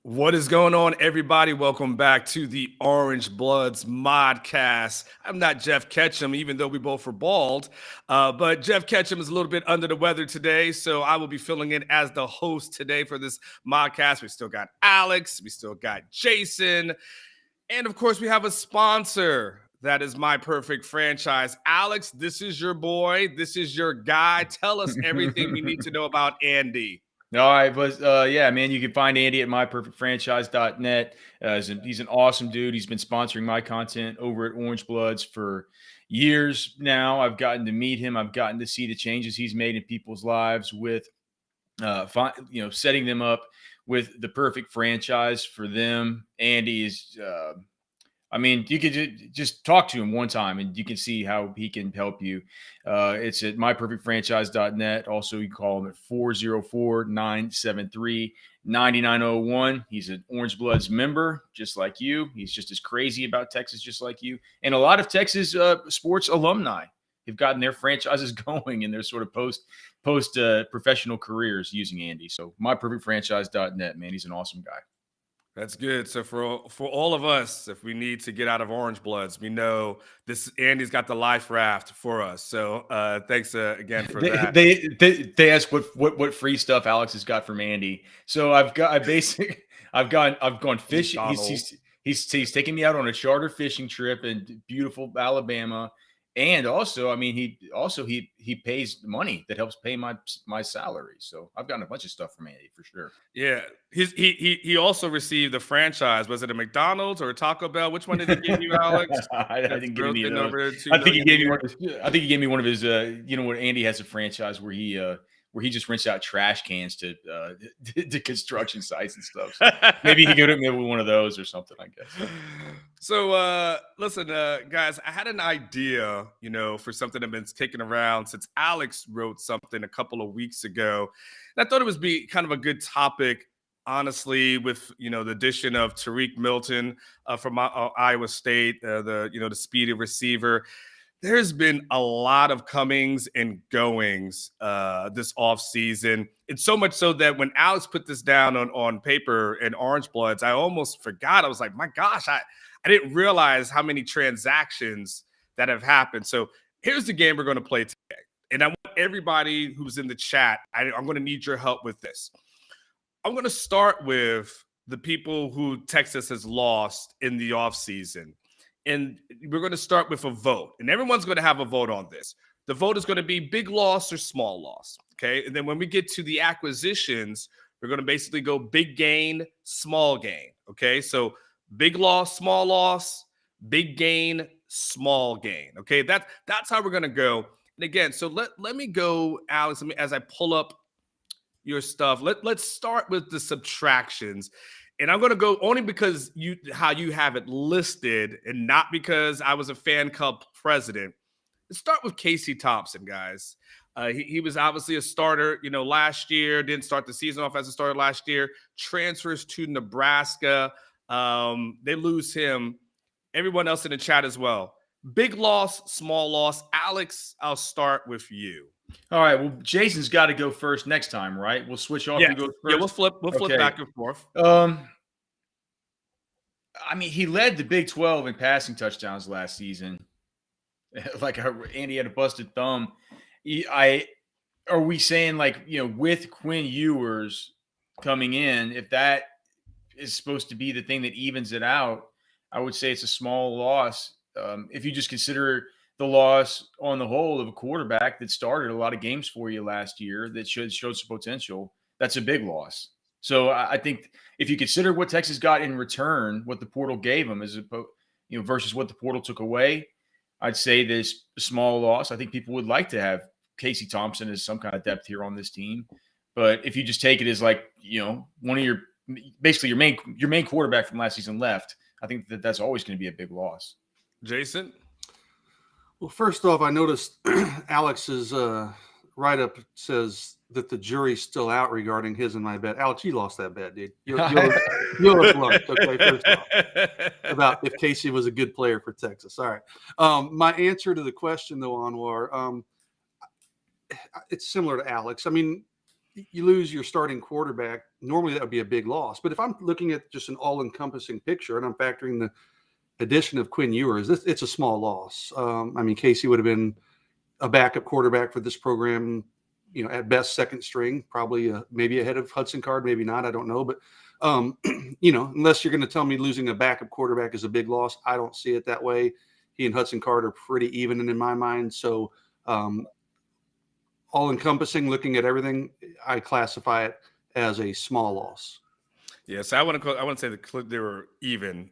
What is going on, everybody? Welcome back to the Orangebloods Modcast. I'm not Jeff Ketchum, even though we both were bald, but Jeff Ketchum is a little bit under the weather today, so I will be filling in as the host today for this Modcast. We still got Alex, we still got Jason, and of course, we have a sponsor. That is My Perfect Franchise. Alex, this is your boy. This is your guy. Tell us everything we need to know about Andy. All right, but yeah, man, you can find Andy at myperfectfranchise.net. He's an awesome dude. He's been sponsoring my content over at Orangebloods for years now. I've gotten to meet him. I've gotten to see the changes he's made in people's lives with, setting them up with the perfect franchise for them. Andy is, you could just talk to him one time and you can see how he can help you. It's at myperfectfranchise.net. Also, you can call him at 404-973-9901. He's an Orangebloods member, just like you. He's just as crazy about Texas, just like you. And a lot of Texas sports alumni have gotten their franchises going in their sort of post professional careers using Andy. So myperfectfranchise.net, man. He's an awesome guy. That's good. So for all of us, if we need to get out of Orangebloods, we know this Andy's got the life raft for us. So thanks again for that. They ask what free stuff Alex has got from Andy. So I've gone fishing. He's taking me out on a charter fishing trip in beautiful Alabama. And also, he pays money that helps pay my salary. So I've gotten a bunch of stuff from Andy for sure. Yeah, he also received the franchise. Was it a McDonald's or a Taco Bell? Which one did he give you, Alex? I didn't give me I think he gave me one. I think he gave me one of his. What Andy has a franchise where he just rents out trash cans to construction sites and stuff. So maybe he could have maybe one of those or something, I guess. So listen, guys, I had an idea, for something that's been kicking around since Alex wrote something a couple of weeks ago. And I thought it would be kind of a good topic, honestly, with the addition of Tariq Milton from Iowa State, the speedy receiver. There's been a lot of comings and goings this offseason. It's so much so that when Alex put this down on paper in Orangebloods, I almost forgot. I was like, my gosh, I didn't realize how many transactions that have happened. So here's the game we're going to play today. And I want everybody who's in the chat, I'm going to need your help with this. I'm going to start with the people who Texas has lost in the offseason. And we're going to start with a vote. And everyone's going to have a vote on this. The vote is going to be big loss or small loss. Okay. And then when we get to the acquisitions, we're going to basically go big gain, small gain. Okay. So big loss, big gain, small gain. Okay. That's how we're going to go. And again, so let me go, Alex, as I pull up your stuff. Let's start with the subtractions. And I'm going to go only because how you have it listed and not because I was a fan club president. Let's start with Casey Thompson, guys. He was obviously a starter, last year. Didn't start the season off as a starter last year. Transfers to Nebraska. They lose him. Everyone else in the chat as well. Big loss, small loss. Alex, I'll start with you. All right. Well, Jason's got to go first next time, right? We'll switch off. Yeah, we'll flip back and forth. He led the Big 12 in passing touchdowns last season. Like Andy had a busted thumb. Are we saying with Quinn Ewers coming in, if that is supposed to be the thing that evens it out, I would say it's a small loss. If you just consider the loss on the whole of a quarterback that started a lot of games for you last year that showed some potential, that's a big loss. So I think if you consider what Texas got in return, what the portal gave them, versus what the portal took away, I'd say this a small loss. I think people would like to have Casey Thompson as some kind of depth here on this team, but if you just take it as one of your main quarterback from last season left, I think that's always going to be a big loss. Jason. Well, first off, I noticed Alex's write-up says that the jury's still out regarding his and my bet. Alex, you lost that bet, dude. You'll have lumped, okay, first off, about if Casey was a good player for Texas. All right. My answer to the question, though, Anwar, it's similar to Alex. you lose your starting quarterback, normally that would be a big loss. But if I'm looking at just an all-encompassing picture and I'm factoring the addition of Quinn Ewers, it's a small loss. I mean, Casey would have been a backup quarterback for this program, at best second string, probably maybe ahead of Hudson Card, maybe not, I don't know. But, unless you're going to tell me losing a backup quarterback is a big loss, I don't see it that way. He and Hudson Card are pretty even in my mind. So all encompassing, looking at everything, I classify it as a small loss. Yeah, so I want to say they were even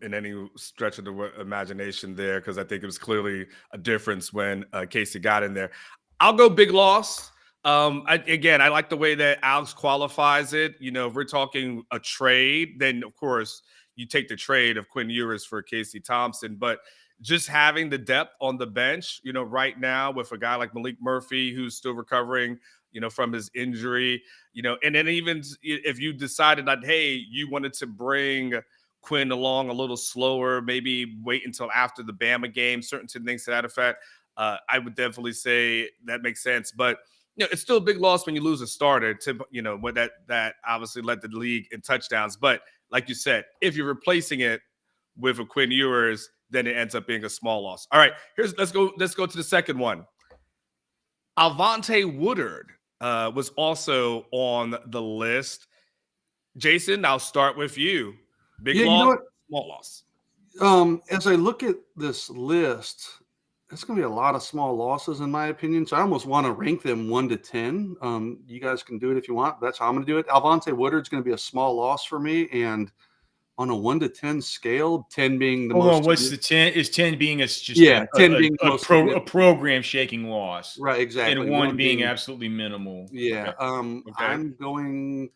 in any stretch of the imagination there, because I think it was clearly a difference when Casey got in there. I'll go big loss. I like the way that Alex qualifies it. If we're talking a trade, then of course you take the trade of Quinn Ewers for Casey Thompson. But just having the depth on the bench, right now with a guy like Malik Murphy, who's still recovering, from his injury, and then even if you decided that, hey, you wanted to bring Quinn along a little slower, maybe wait until after the Bama game, certain things to that effect, I would definitely say that makes sense. But it's still a big loss when you lose a starter to, what that obviously led the league in touchdowns. But like you said, if you're replacing it with a Quinn Ewers, then it ends up being a small loss. All right, let's go to the second one. Alvonte Woodard was also on the list. Jason, I'll start with you. Big loss, small loss. As I look at this list, it's going to be a lot of small losses in my opinion. So I almost want to rank them 1 to 10. You guys can do it if you want. That's how I'm going to do it. Alvonte Woodard's going to be a small loss for me, and on a 1 to 10 scale, 10 being the most. Hold on, what's the 10? Is 10 being 10 being a program shaking loss, right? Exactly. And 1 being absolutely minimal. Yeah. Okay. I'm going.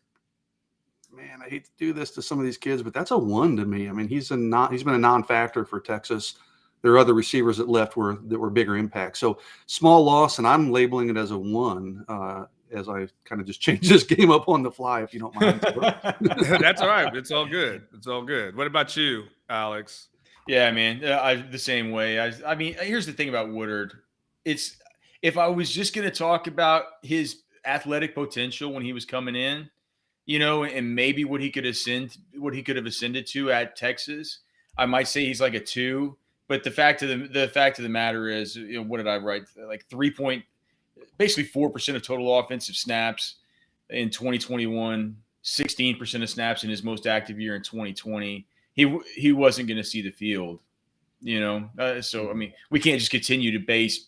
Man, I hate to do this to some of these kids, but that's a 1 to me. I mean, he's been a non-factor for Texas. There are other receivers that left that were bigger impact. So small loss, and I'm labeling it as a 1. As I kind of just change this game up on the fly, if you don't mind. That's all right. It's all good. It's all good. What about you, Alex? Yeah, man, the same way. I mean, here's the thing about Woodard. If I was just going to talk about his athletic potential when he was coming in, and maybe what he could have ascended to at Texas, I might say he's like a 2. But the fact of the matter is, what did I write? Like basically 4% of total offensive snaps in 2021, 16% of snaps in his most active year in 2020. He wasn't going to see the field, So I mean, we can't just continue to base,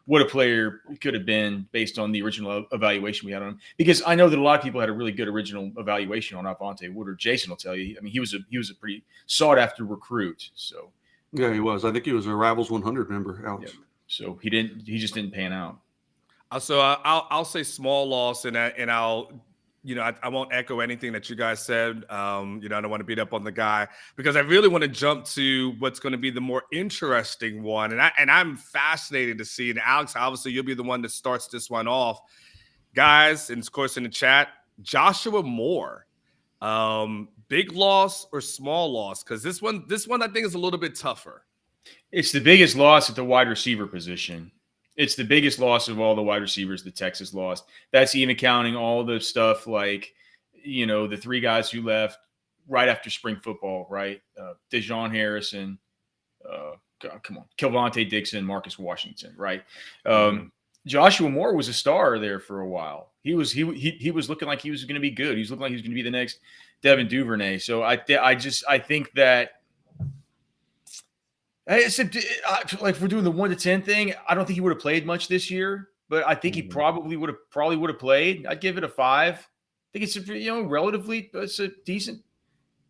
what a player could have been based on the original evaluation we had on him. Because I know that a lot of people had a really good original evaluation on Alvonte Woodard. Jason will tell you. I mean, he was a pretty sought after recruit. So yeah, he was. I think he was a Rivals 100 member, Alex. Yeah. So he just didn't pan out. So I'll say small loss, and I'll, I won't echo anything that you guys said. I don't want to beat up on the guy, because I really want to jump to what's going to be the more interesting one, and I'm fascinated to see. And Alex, obviously, you'll be the one that starts this one off, guys. And of course, in the chat, Joshua Moore, big loss or small loss? Because this one I think is a little bit tougher. It's the biggest loss at the wide receiver position. It's the biggest loss of all the wide receivers that Texas lost. That's even counting all the stuff like, the 3 guys who left right after spring football, right? Dejon Harrison, Kelvonte Dixon, Marcus Washington, right? Joshua Moore was a star there for a while. He was looking like he was going to be good. He was looking like he was going to be the next Devin Duvernay. So I think that. Like, if we're doing the 1 to 10 thing, I don't think he would have played much this year, but I think he probably would have played. I'd give it a 5. I think it's it's a decent.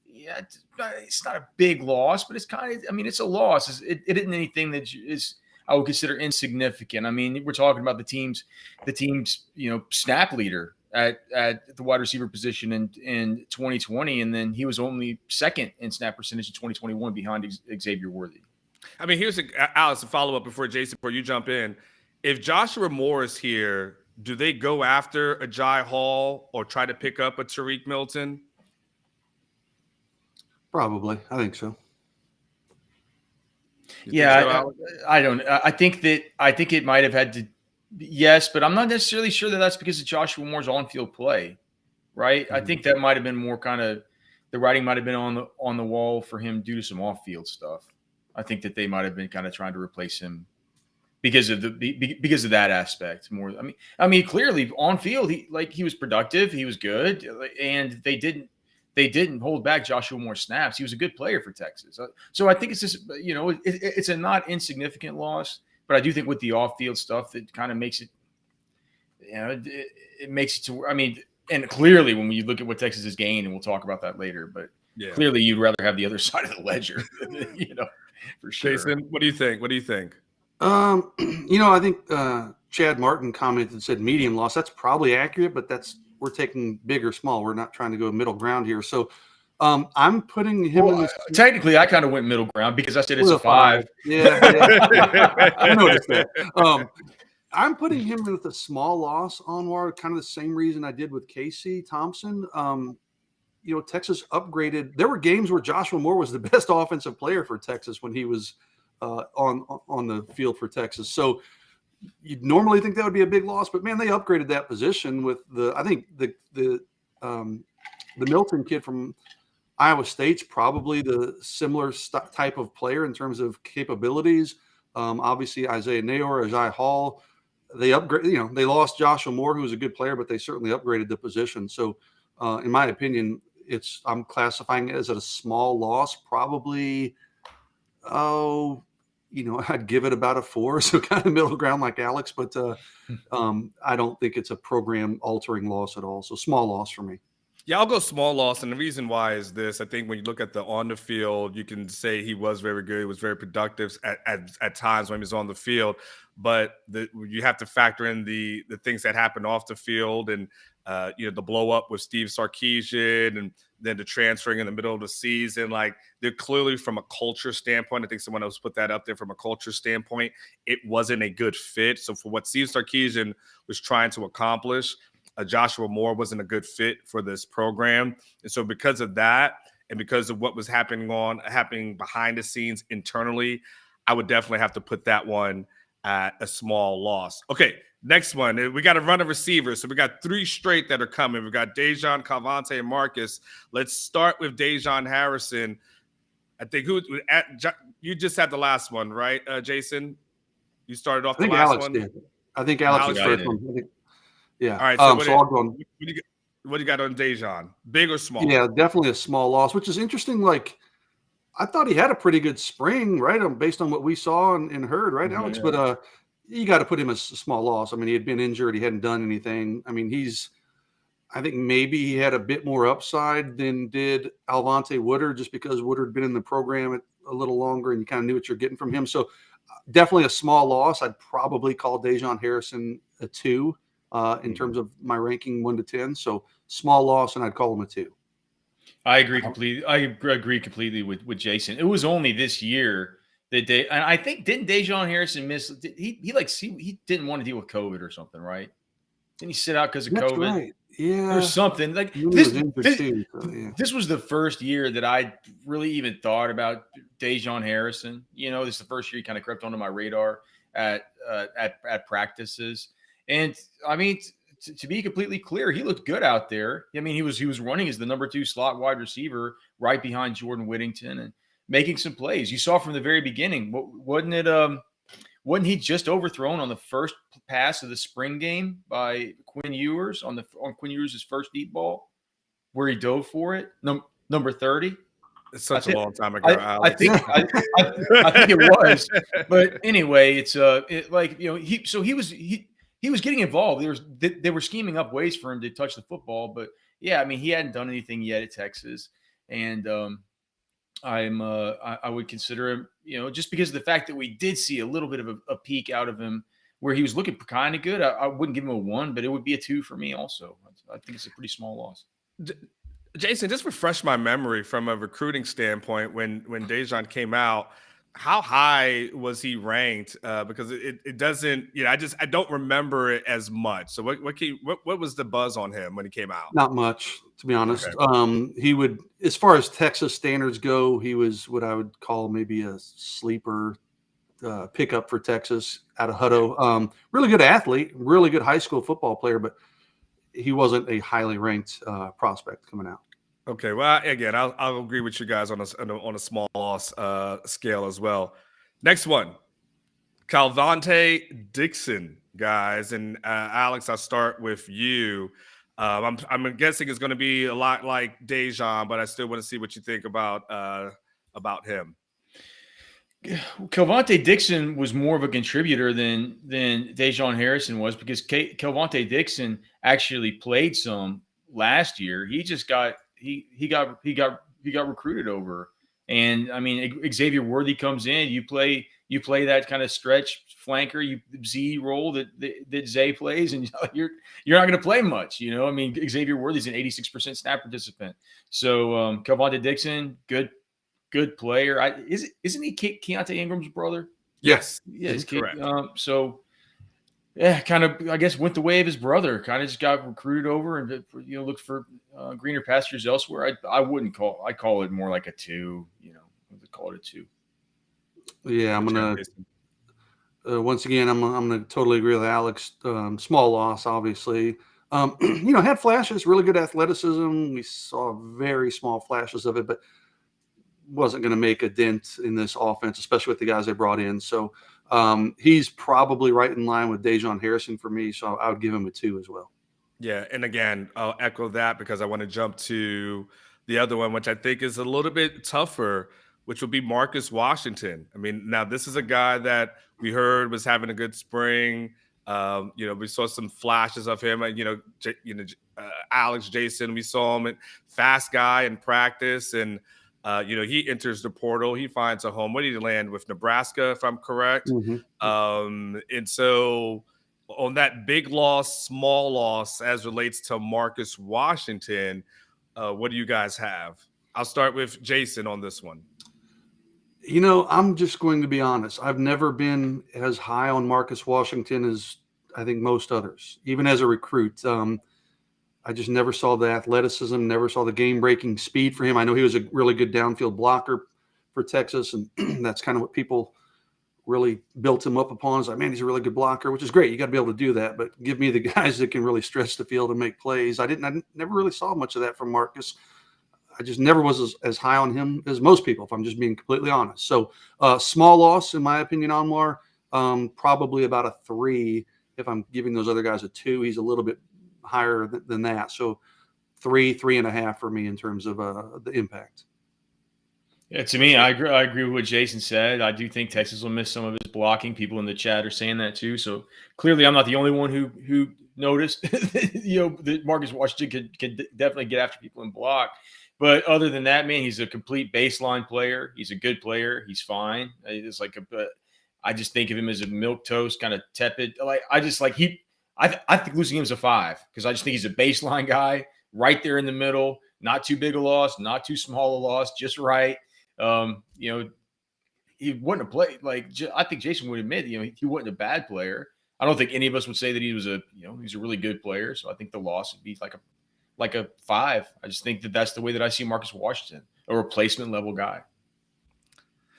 Yeah, it's not a big loss, but it's kind of. I mean, it's a loss. It isn't anything that is I would consider insignificant. I mean, we're talking about the team's snap leader at the wide receiver position in 2020, and then he was only second in snap percentage in 2021 behind Xavier Worthy. I mean, here's Alex, a follow-up before you jump in. If Joshua Moore is here, do they go after Agiye Hall or try to pick up a Tariq Milton? Probably. I think so. I don't. I think it might have had to Yes, but I'm not necessarily sure that that's because of Joshua Moore's on-field play, right? I think that might have been more kind of the writing might have been on the wall for him due to some off-field stuff. I think that they might have been kind of trying to replace him because of that aspect more. I mean, clearly on field he was productive, he was good, and they didn't hold back Joshua Moore snaps. He was a good player for Texas. So I think it's just it's a not insignificant loss, but I do think with the off field stuff that kind of makes it it makes it to. I mean, and clearly when you look at what Texas has gained, and we'll talk about that later, but clearly you'd rather have the other side of the ledger, for sure. Jason, what do you think? I think Chad Martin commented and said medium loss. That's probably accurate, but we're taking big or small. We're not trying to go middle ground here. So I'm putting him in this. Technically, I kind of went middle ground because I said it's a 5. Yeah. I noticed that. I'm putting him with a small loss, Anwar, kind of the same reason I did with Casey Thompson. Texas upgraded. There were games where Joshua Moore was the best offensive player for Texas when he was on the field for Texas. So you'd normally think that would be a big loss, but man, they upgraded that position with the Milton kid from Iowa State's probably the similar type of player in terms of capabilities. Obviously Neyor, Agiye Hall, they upgrade. They lost Joshua Moore, who was a good player, but they certainly upgraded the position. So in my opinion, I'm classifying it as a small loss, probably. I'd give it about a 4, so kind of middle ground like Alex, but I don't think it's a program-altering loss at all. So small loss for me. Yeah, I'll go small loss, and the reason why is this. I think when you look at the on the field, you can say he was very good, he was very productive at times when he was on the field, but you have to factor in the things that happened off the field, and the blow up with Steve Sarkisian, and then the transferring in the middle of the season. Like, they're clearly, from a culture standpoint, I think someone else put that up there, from a culture standpoint, it wasn't a good fit. So for what Steve Sarkisian was trying to accomplish, Joshua Moore wasn't a good fit for this program. And so because of that, and because of what was happening behind the scenes internally, I would definitely have to put that one at a small loss. Okay, next one. We got to run a receiver. So we got 3 straight that are coming. We got Dejon, Calvante, and Marcus. Let's start with Dejon Harrison. I think you just had the last one, right, Jason? You started off the last Alex one. Did. I think Alex was first one. Yeah. All right. So what do you got on Dejon? Big or small? Yeah, definitely a small loss, which is interesting. Like, I thought he had a pretty good spring, right? Based on what we saw and heard, right, Alex? Yeah. But you got to put him as a small loss. I mean, he had been injured. He hadn't done anything. I mean, I think maybe he had a bit more upside than did Alvante Woodard, just because Woodard had been in the program a little longer and you kind of knew what you're getting from him. So definitely a small loss. I'd probably call Dejon Harrison a 2 in terms of my ranking 1 to 10. So small loss, and I'd call him a 2. I agree completely. I agree completely with Jason. It was only this year that and I think, didn't Dejon Harrison miss? He didn't want to deal with COVID or something, right? Didn't he sit out because of COVID? Right. Yeah, or something like this. This was the first year that I really even thought about Dejon Harrison. This is the first year he kind of crept onto my radar at practices, and I mean. To be completely clear, he looked good out there. I mean, he was running as the number 2 slot wide receiver right behind Jordan Whittington and making some plays. You saw from the very beginning, wasn't he just overthrown on the first pass of the spring game by Quinn Ewers on Quinn Ewers' first deep ball, where he dove for it, number 30? It's such a long time ago, Alex. I think it was, but anyway, it's he was getting involved. They were scheming up ways for him to touch the football, but yeah, I mean, he hadn't done anything yet at Texas, and I would consider him, just because of the fact that we did see a little bit of a peak out of him where he was looking kind of good. I wouldn't give him a 1, but it would be a 2 for me also. I think it's a pretty small loss. Jason, just refresh my memory from a recruiting standpoint. When Dejon came out, how high was he ranked? Because it doesn't, I don't remember it as much. So what was the buzz on him when he came out? Not much, to be honest. Okay. He would, as far as Texas standards go, he was what I would call maybe a sleeper pickup for Texas out of Hutto. Really good athlete, really good high school football player, but he wasn't a highly ranked prospect coming out. Okay, well, again, I'll agree with you guys on a small loss scale as well. Next one, Calvante Dixon, guys, and Alex, I'll start with you. I'm guessing it's going to be a lot like Dejon, but I still want to see what you think about him. Calvante Dixon was more of a contributor than Dejon Harrison was, because Calvante Dixon actually played some last year. He just got recruited over, and I mean Xavier Worthy comes in. You play that kind of stretch flanker, you Z role that Zay plays, and you're not going to play much. You know, I mean Xavier Worthy's an 86% snap participant. So Calvante Dixon, good player. Isn't he Keontae Ingram's brother? Yes. Yeah, he's correct. So yeah, kind of, I guess, went the way of his brother. Kind of just got recruited over and looked for greener pastures elsewhere. I'd call it more like a 2. You know, I'd call it a 2. Yeah, I'm gonna. Once again, I'm gonna totally agree with Alex. Small loss, obviously. Had flashes, really good athleticism. We saw very small flashes of it, but wasn't going to make a dent in this offense, especially with the guys they brought in. So he's probably right in line with Dejon Harrison for me. So I would give him a 2 as well. Yeah, and again, I'll echo that because I want to jump to the other one, which I think is a little bit tougher, which would be Marcus Washington. I mean, now this is a guy that we heard was having a good spring. We saw some flashes of him. Alex, Jason, we saw him, fast guy in practice, and he enters the portal. He finds a home. Where did he land? With Nebraska, if I'm correct. Mm-hmm. And so on that big loss, small loss as relates to Marcus Washington, what do you guys have? I'll start with Jason on this one. I'm just going to be honest. I've never been as high on Marcus Washington as I think most others, even as a recruit. I just never saw the athleticism, never saw the game-breaking speed for him. I know he was a really good downfield blocker for Texas, and that's kind of what people really built him up upon. It's like, man, he's a really good blocker, which is great. You got to be able to do that, but give me the guys that can really stretch the field and make plays. I never really saw much of that from Marcus. I just never was as high on him as most people, if I'm just being completely honest. So small loss, in my opinion, Anwar, probably about a 3. If I'm giving those other guys a 2, he's a little bit higher than that. So 3.5 for me in terms of the impact. Yeah, to me, I agree with what Jason said. I do think Texas will miss some of his blocking. People in the chat are saying that too. So clearly, I'm not the only one who noticed. That Marcus Washington can definitely get after people and block. But other than that, man, he's a complete baseline player. He's a good player. He's fine. It's like I just think of him as a milquetoast, kind of tepid. I think losing him is a 5 because I just think he's a baseline guy right there in the middle. Not too big a loss, not too small a loss, just right. He wouldn't have played. I think Jason would admit, he wasn't a bad player. I don't think any of us would say that he was he's a really good player. So I think the loss would be like a 5. I just think that's the way that I see Marcus Washington, a replacement level guy.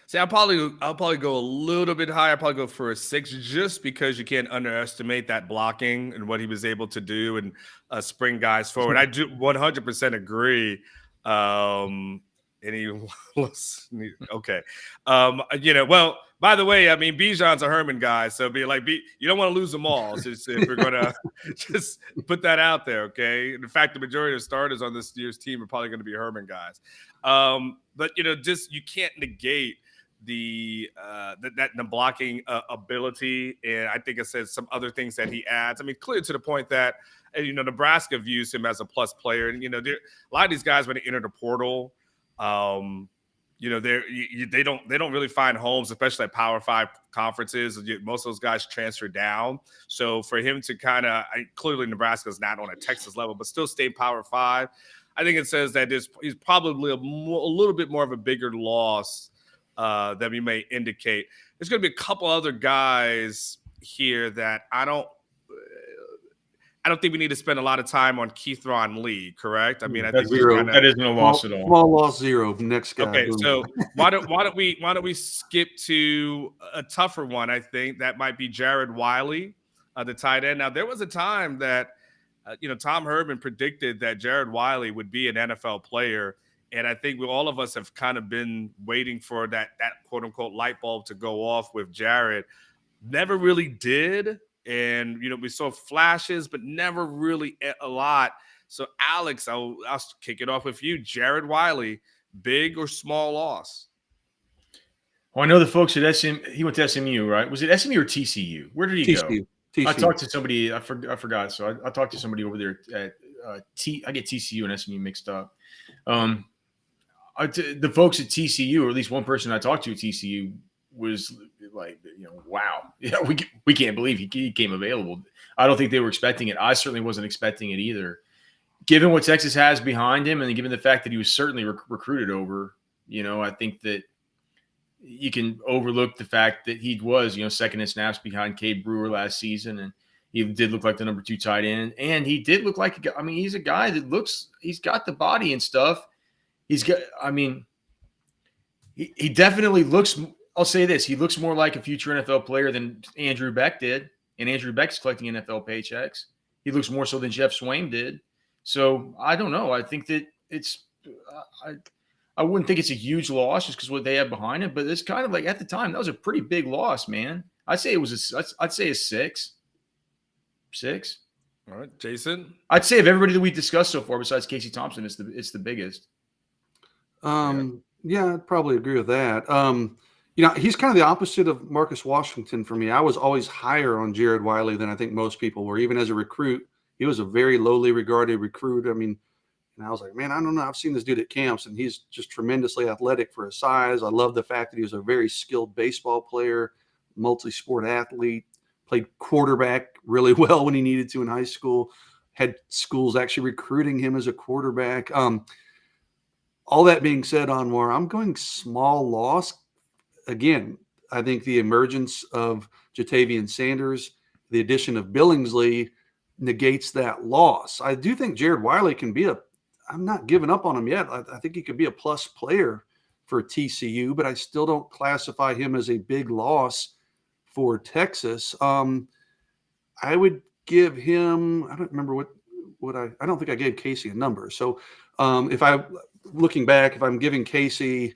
See, I'll probably go a little bit higher. I'll probably go for a 6, just because you can't underestimate that blocking and what he was able to do and spring guys forward. I do 100% agree. Okay. Well, by the way, I mean, Bijan's a Herman guy, so you don't want to lose them all. So if we're gonna just put that out there, okay. In fact, the majority of starters on this year's team are probably going to be Herman guys. But just you can't negate the blocking ability, and I think it says some other things that he adds. I mean, clear to the point that Nebraska views him as a plus player, and a lot of these guys when they enter the portal. They don't really find homes, especially at Power 5 conferences. Most of those guys transfer down. So for him to clearly Nebraska's not on a Texas level, but still stay Power 5. I think it says that he's probably a little bit more of a bigger loss than we may indicate. There's going to be a couple other guys here that I don't. I don't think we need to spend a lot of time on Keithron Lee, correct? I mean, I That's think zero. that isn't a loss at all. Small loss, 0. Next guy. Okay, Boom. so why don't we skip to a tougher one? I think that might be Jared Wiley, the tight end. Now there was a time that Tom Herman predicted that Jared Wiley would be an NFL player, and I think all of us have kind of been waiting for that quote unquote light bulb to go off with Jared. Never really did, and we saw flashes, but never really a lot. So Alex, I'll kick it off with you. Jared Wiley, big or small loss? Well, I know the folks at he went to SMU, right? Was it SMU or TCU? Where did he go? TCU. I talked to somebody. I forgot. So I talked to somebody over there at I get TCU and SMU mixed up. The folks at TCU, or at least one person I talked to at TCU, was like, wow, we can't believe he came available. I don't think they were expecting it. I certainly wasn't expecting it either. Given what Texas has behind him, and given the fact that he was certainly recruited over, I think that you can overlook the fact that he was, second in snaps behind Cade Brewer last season, and he did look like the number 2 tight end, and he did look like he's a guy that he's got the body and stuff. He's got, he definitely looks. I'll say this: he looks more like a future NFL player than Andrew Beck did, and Andrew Beck's collecting NFL paychecks. He looks more so than Jeff Swaim did. So I don't know. I think that it's. I wouldn't think it's a huge loss just because what they have behind it, but it's kind of like at the time that was a pretty big loss, man. I'd say I'd say a 6. 6. All right, Jason. I'd say of everybody that we discussed so far, besides Casey Thompson, it's the biggest. Yeah, I'd probably agree with that. He's kind of the opposite of Marcus Washington for me. I was always higher on Jared Wiley than I think most people were. Even as a recruit, he was a very lowly regarded recruit. And I was like, man, I don't know. I've seen this dude at camps, and he's just tremendously athletic for his size. I love the fact that he was a very skilled baseball player, multi-sport athlete, played quarterback really well when he needed to in high school, had schools actually recruiting him as a quarterback. All that being said, Anwar, I'm going small loss. Again, I think the emergence of Jatavian Sanders, the addition of Billingsley negates that loss. I do think Jared Wiley can be I'm not giving up on him yet. I think he could be a plus player for TCU, but I still don't classify him as a big loss for Texas. I would give him, I don't remember what I don't think I gave Casey a number. So looking back, if I'm giving Casey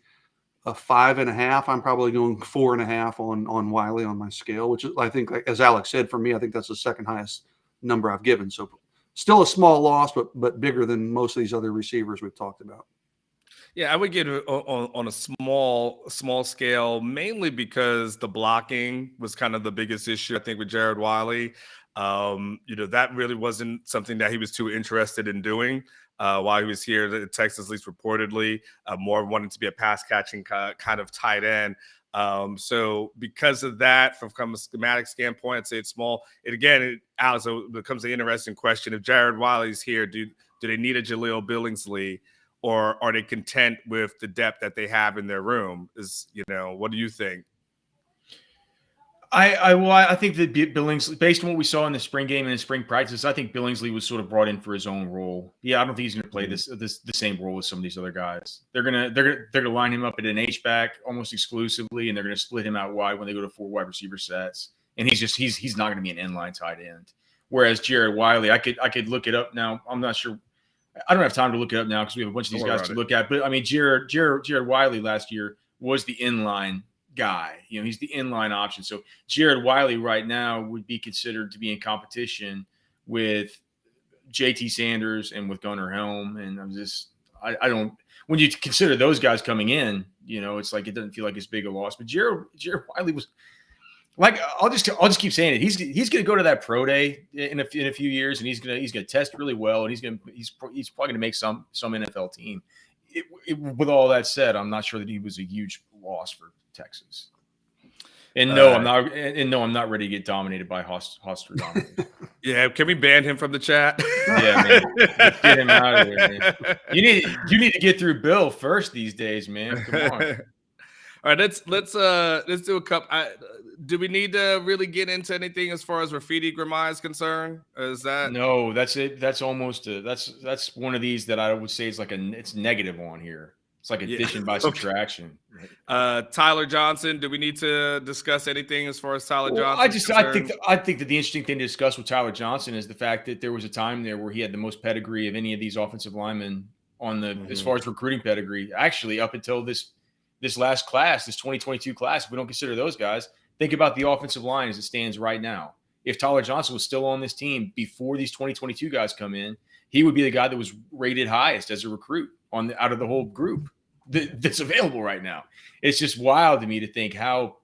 a 5.5, I'm probably going 4.5 on Wiley on my scale, which I think, as Alex said, for me, I think that's the second highest number I've given. So still a small loss, but bigger than most of these other receivers we've talked about. Yeah, I would get it on a small scale, mainly because the blocking was kind of the biggest issue, I think, with Jared Wiley. That really wasn't something that he was too interested in doing while he was here at Texas, at least reportedly, more wanting to be a pass-catching kind of tight end. So because of that, from a schematic standpoint, I'd say it's small. Alex, it becomes an interesting question. If Jared Wiley's here, do they need a Jaleel Billingsley, or are they content with the depth that they have in their room? What do you think? I think that Billingsley, based on what we saw in the spring game and in spring practice, I think Billingsley was sort of brought in for his own role. Yeah, I don't think he's going to play the same role as some of these other guys. They're gonna line him up at an H-back almost exclusively, and they're going to split him out wide when they go to 4 wide receiver sets. And he's not going to be an inline tight end. Whereas Jared Wiley, I could look it up now. I'm not sure. I don't have time to look it up now because we have a bunch of these guys to look at. But Jared Wiley last year was the inline guy. He's the inline option. So Jared Wiley right now would be considered to be in competition with JT Sanders and with Gunnar Helm. And I don't, when you consider those guys coming in, it's like, it doesn't feel like as big a loss. But Jared Wiley was like, I'll just keep saying it. He's going to go to that pro day in a few years, and he's going to test really well. And he's probably going to make some NFL team. With all that said, I'm not sure that he was a huge loss for Texas. And I'm not ready to get dominated by Hostradamus. Yeah, can we ban him from the chat? Yeah, man. Let's get him out of there, man. You need to get through Bill first these days, man. Come on. All right, let's do a couple. do we need to really get into anything as far as Rafidi Grimai is concerned? Is that No, that's it. That's almost that's one of these that I would say is it's negative on here. It's like addition by subtraction. Tyler Johnson? Do we need to discuss anything as far as Tyler Johnson? I think that the interesting thing to discuss with Tyler Johnson is the fact that there was a time there where he had the most pedigree of any of these offensive linemen on the as far as recruiting pedigree. Actually, up until this last class, this 2022 class, if we don't consider those guys, think about the offensive line as it stands right now. If Tyler Johnson was still on this team before these 2022 guys come in, he would be the guy that was rated highest as a recruit out of the whole group that's available right now. It's just wild to me to think how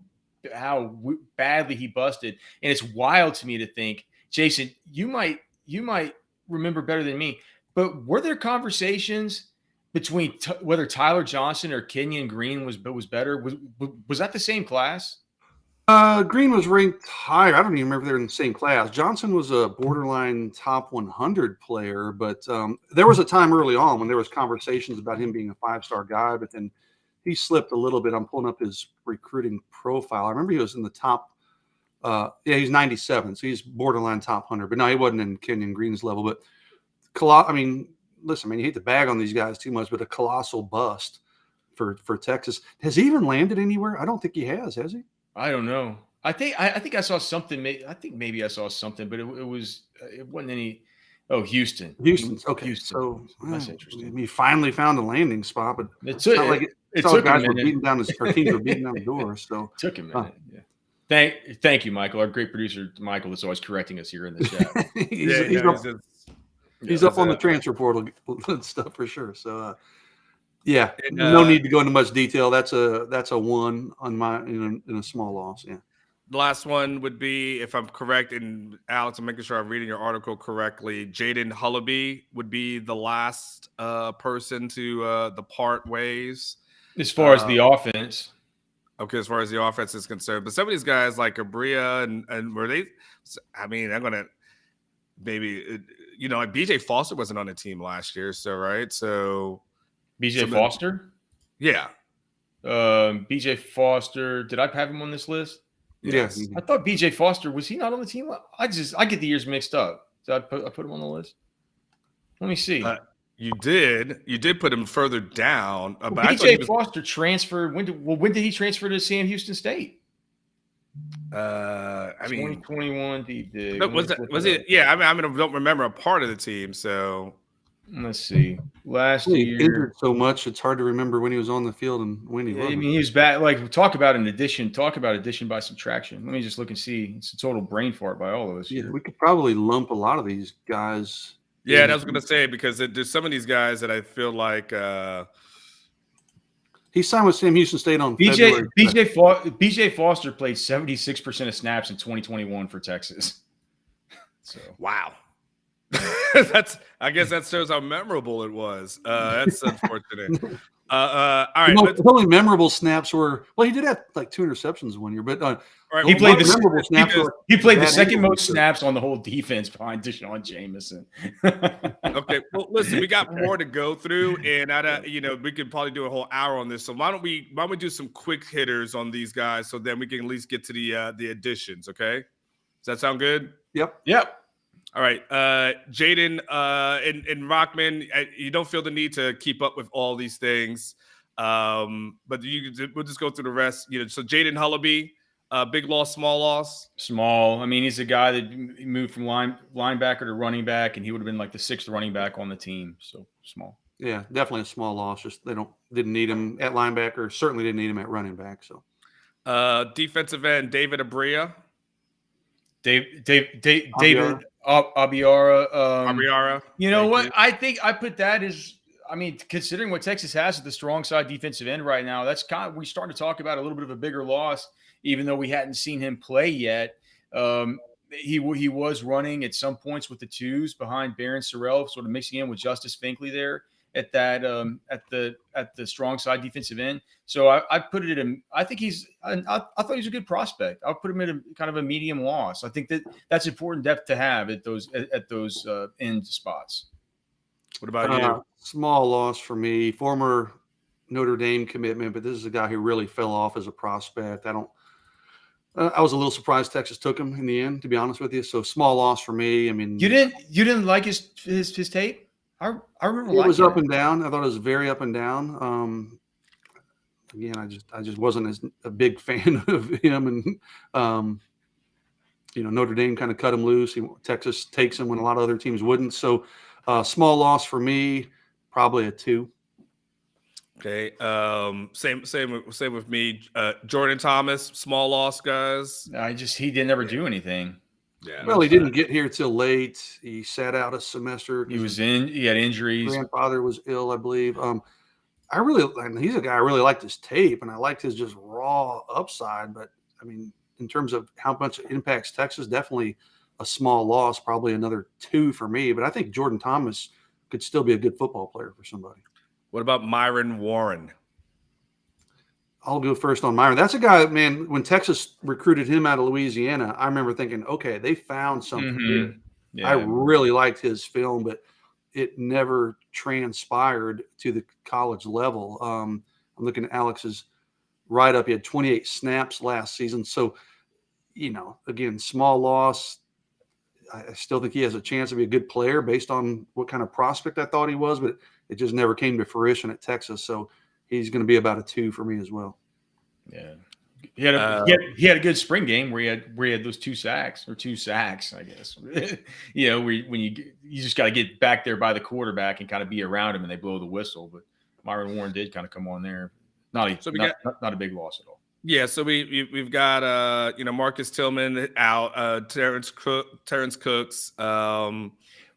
badly he busted, and it's wild to me to think, Jason, you might remember better than me, but were there conversations between whether Tyler Johnson or Kenyon Green was better? Was that the same class? Green was ranked higher. I don't even remember if they were in the same class. Johnson was a borderline top 100 player, but there was a time early on when there was conversations about him being a 5-star guy, but then he slipped a little bit. I'm pulling up his recruiting profile. I remember he was in the top. He's 97, so he's borderline top 100. But no, he wasn't in Kenyon Green's level. But listen, man, you hate to bag on these guys too much, but a colossal bust for Texas. Has he even landed anywhere? I don't think he has he? I don't know. I think I saw something. I think maybe I saw something, but it wasn't any. Oh, Houston. Okay. Houston. So that's interesting. He finally found a landing spot, but it's not like guys were beating down our teams were beating down the door. So it took a minute. Yeah. Thank you, Michael. Our great producer, Michael, that's always correcting us here in the chat. he's up on the transfer portal stuff for sure. So. No need to go into much detail. That's a one on my in a small loss. Yeah. The last one would be, if I'm correct, and Alex, I'm making sure I'm reading your article correctly. Jaden Hullaby would be the last person to depart ways as far as the offense. Okay, as far as the offense is concerned, but some of these guys like Agiye and were they? I mean, I'm gonna maybe like BJ Foster wasn't on the team last year, so right, so. BJ Foster? Yeah. BJ Foster. Did I have him on this list? Yes. I thought BJ Foster, was he not on the team? I get the years mixed up. Did I put him on the list? Let me see. You did put him further down. But BJ Foster transferred. When did he transfer to Sam Houston State? 2021. Was it? Yeah, I don't remember a part of the team, so. Let's see. Last year, injured so much it's hard to remember when he was on the field and when he wasn't. I mean, he was bad. Like, talk about addition by subtraction. Let me just look and see. It's a total brain fart by all of us. Yeah, we could probably lump a lot of these guys. Yeah, I was going to say, because there's some of these guys that I feel like he signed with Sam Houston State on BJ Foster played 76% of snaps in 2021 for Texas. So wow. I guess that shows how memorable it was. That's unfortunate. All right. The only memorable snaps were, he did have like 2 interceptions one year, but right, he played the second most snaps on the whole defense behind Deshaun Jameson. Okay, well, listen, we got more to go through, and we could probably do a whole hour on this. So why don't we do some quick hitters on these guys, so then we can at least get to the additions. Okay, does that sound good? Yep. All right, Jaden and Rockman, you don't feel the need to keep up with all these things, but we'll just go through the rest. So Jaden Hullaby, big loss, small loss? Small. I mean, he's a guy that moved from linebacker to running back, and he would have been like the 6th running back on the team. So small. Yeah, definitely a small loss. Just didn't need him at linebacker. Certainly didn't need him at running back. So, defensive end David Agiye. David Abiara. Abiara. You know what? I think I put that as, considering what Texas has at the strong side defensive end right now, that's we starting to talk about a little bit of a bigger loss, even though we hadn't seen him play yet. He was running at some points with the 2s behind Barron Sorrell, sort of mixing in with Justice Finkley there at that at the strong side defensive end. So I put it in. I think I thought he was a good prospect. I'll put him in a kind of a medium loss. I think that's important depth to have at those end spots. What about you? Small loss for me. Former Notre Dame commitment, but this is a guy who really fell off as a prospect. I was a little surprised Texas took him in the end, to be honest with you. So small loss for me. I mean, You didn't like his tape? I remember it was liking up and down. I thought it was very up and down. Again, I just wasn't as a big fan of him, and Notre Dame kind of cut him loose. Texas takes him when a lot of other teams wouldn't. So small loss for me, probably a 2. Okay. Same with me. Jordan Thomas, small loss, guys. He didn't ever do anything. Yeah. Well, he didn't get here till late. He sat out a semester. He had injuries. His grandfather was ill, I believe. He's a guy I really liked his tape, and I liked his just raw upside. But I mean, in terms of how much it impacts Texas, definitely a small loss, probably another 2 for me. But I think Jordan Thomas could still be a good football player for somebody. What about Myron Warren? I'll go first on Myron. That's a guy, man, when Texas recruited him out of Louisiana, I remember thinking, okay, they found something here. Yeah. I really liked his film, but it never transpired to the college level. I'm looking at Alex's write-up. He had 28 snaps last season. So, again, small loss. I still think he has a chance to be a good player based on what kind of prospect I thought he was, but it just never came to fruition at Texas. So he's going to be about a 2 for me as well. Yeah. He had a good spring game where he had those 2 sacks, I guess. When you just got to get back there by the quarterback and kind of be around him and they blow the whistle. But Myron Warren did kind of come on there. Not a big loss at all. Yeah, so we've got Marcus Tillman out, Terrence Cooks.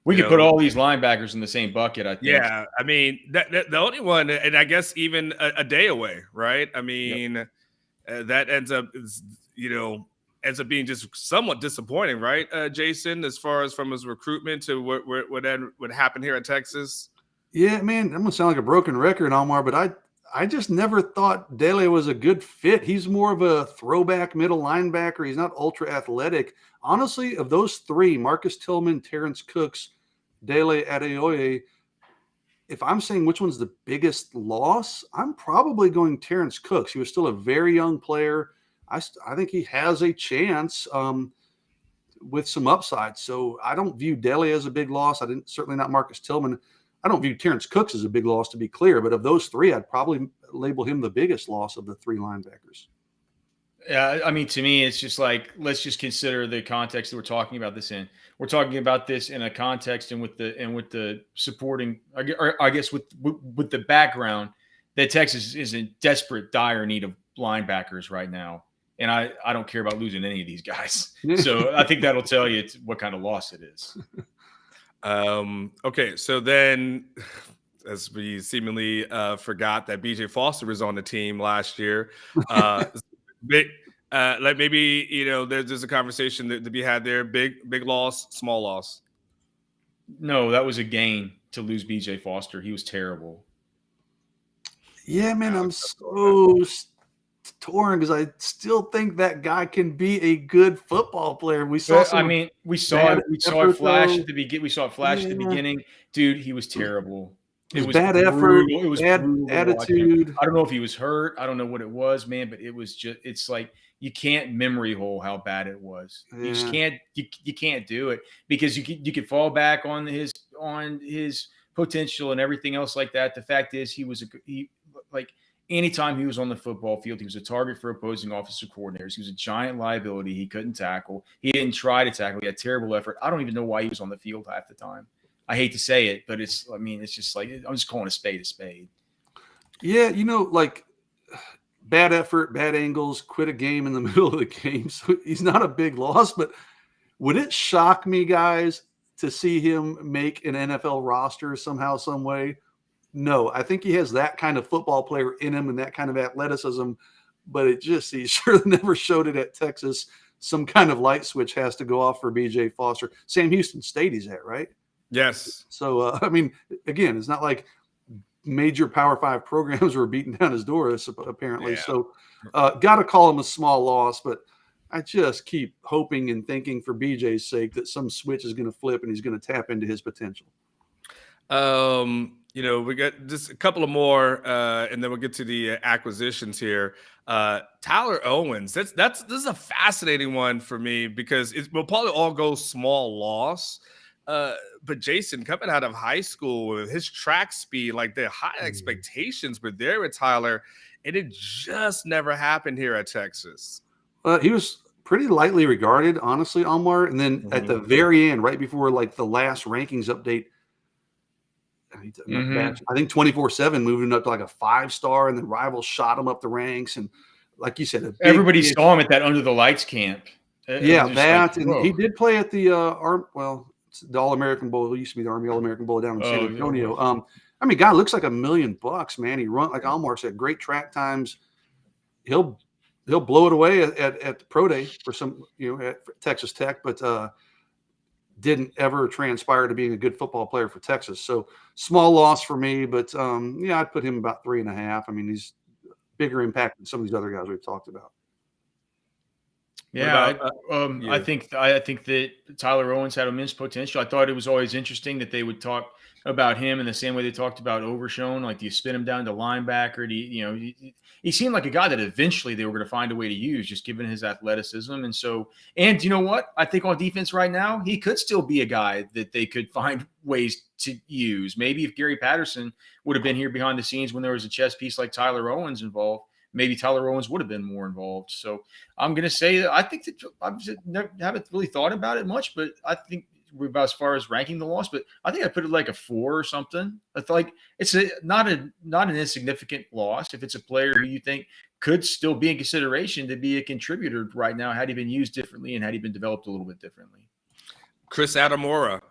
We could put all these linebackers in the same bucket, I think. Yeah, I mean the only one, and I guess even a day away, right? I mean, that ends up being just somewhat disappointing, right, Jason? As far as from his recruitment to what happened here at Texas. Yeah, man, I'm gonna sound like a broken record, Anwar, but I just never thought Dele was a good fit. He's more of a throwback middle linebacker. He's not ultra athletic. Honestly, of those 3, Marcus Tillman, Terrence Cooks, Dele Adeoye, if I'm saying which one's the biggest loss, I'm probably going Terrence Cooks. He was still a very young player. I think he has a chance with some upside. So I don't view Dele as a big loss. Certainly not Marcus Tillman. I don't view Terrence Cooks as a big loss, to be clear, but of those 3, I'd probably label him the biggest loss of the 3 linebackers. Yeah, I mean, to me, it's just like, let's just consider the context that we're talking about this in. We're talking about this in a context and with the supporting, I guess with the background that Texas is in desperate, dire need of linebackers right now. And I don't care about losing any of these guys. So I think that'll tell you what kind of loss it is. Okay, so then, as we seemingly forgot that BJ Foster was on the team last year, like maybe there's a conversation to be had there. Big loss, small loss. No, that was a gain to lose BJ Foster. He was terrible. Yeah, man, I'm so torn because I still think that guy can be a good football player. We saw we saw it flash at the beginning. We saw it flash at the beginning. Dude, he was terrible. It was bad effort. It was bad attitude. I don't know if he was hurt. I don't know what it was, man, but it was just, it's like you can't memory hole how bad it was. Yeah. You just can't, you can't do it because you could fall back on his potential and everything else like that. The fact is he anytime he was on the football field, he was a target for opposing offensive coordinators. He was a giant liability. He couldn't tackle. He didn't try to tackle. He had terrible effort. I don't even know why he was on the field half the time. I hate to say it, but it's just like, I'm just calling a spade a spade. Yeah. Like bad effort, bad angles, quit a game in the middle of the game. So he's not a big loss, but would it shock me, guys, to see him make an NFL roster somehow, some way? No, I think he has that kind of football player in him and that kind of athleticism, but he sure never showed it at Texas. Some kind of light switch has to go off for BJ Foster. Sam Houston State he's at, right? Yes. So, again, it's not like major Power 5 programs were beating down his door, apparently. Yeah. So, got to call him a small loss, but I just keep hoping and thinking for BJ's sake that some switch is going to flip and he's going to tap into his potential. We got just a couple of more, and then we'll get to the acquisitions here. Tyler Owens, this is a fascinating one for me because we'll probably all go small loss. But Jason, coming out of high school with his track speed, like the high expectations were there with Tyler, and it just never happened here at Texas. He was pretty lightly regarded, honestly, Anwar. And then at the very end, right before like the last rankings update, I think 24/7 moving up to like a 5-star, and then rivals shot him up the ranks. And like you said, everybody saw him at that Under the Lights camp. And he did play at the the All-American Bowl. It used to be the Army All-American Bowl down in San Antonio. Yeah. I mean, guy looks like $1 million, man. He run like Anwar said, great track times. He'll blow it away at the pro day for some, at Texas Tech, but didn't ever transpire to being a good football player for Texas. So small loss for me, but I'd put him about 3.5. I mean, he's bigger impact than some of these other guys we've talked about. Yeah, I think that Tyler Owens had immense potential. I thought it was always interesting that they would talk about him in the same way they talked about Overshone. Like, do you spin him down to linebacker? He seemed like a guy that eventually they were going to find a way to use, just given his athleticism. And you know what? I think on defense right now, he could still be a guy that they could find ways to use. Maybe if Gary Patterson would have been here behind the scenes when there was a chess piece like Tyler Owens involved, maybe Tyler Owens would have been more involved. So I'm going to say that I think that I haven't really thought about it much, but I think about as far as ranking the loss, but I think I put it like a 4 or something. I feel like it's not an insignificant loss if it's a player who you think could still be in consideration to be a contributor right now had he been used differently and had he been developed a little bit differently. Chris Adamora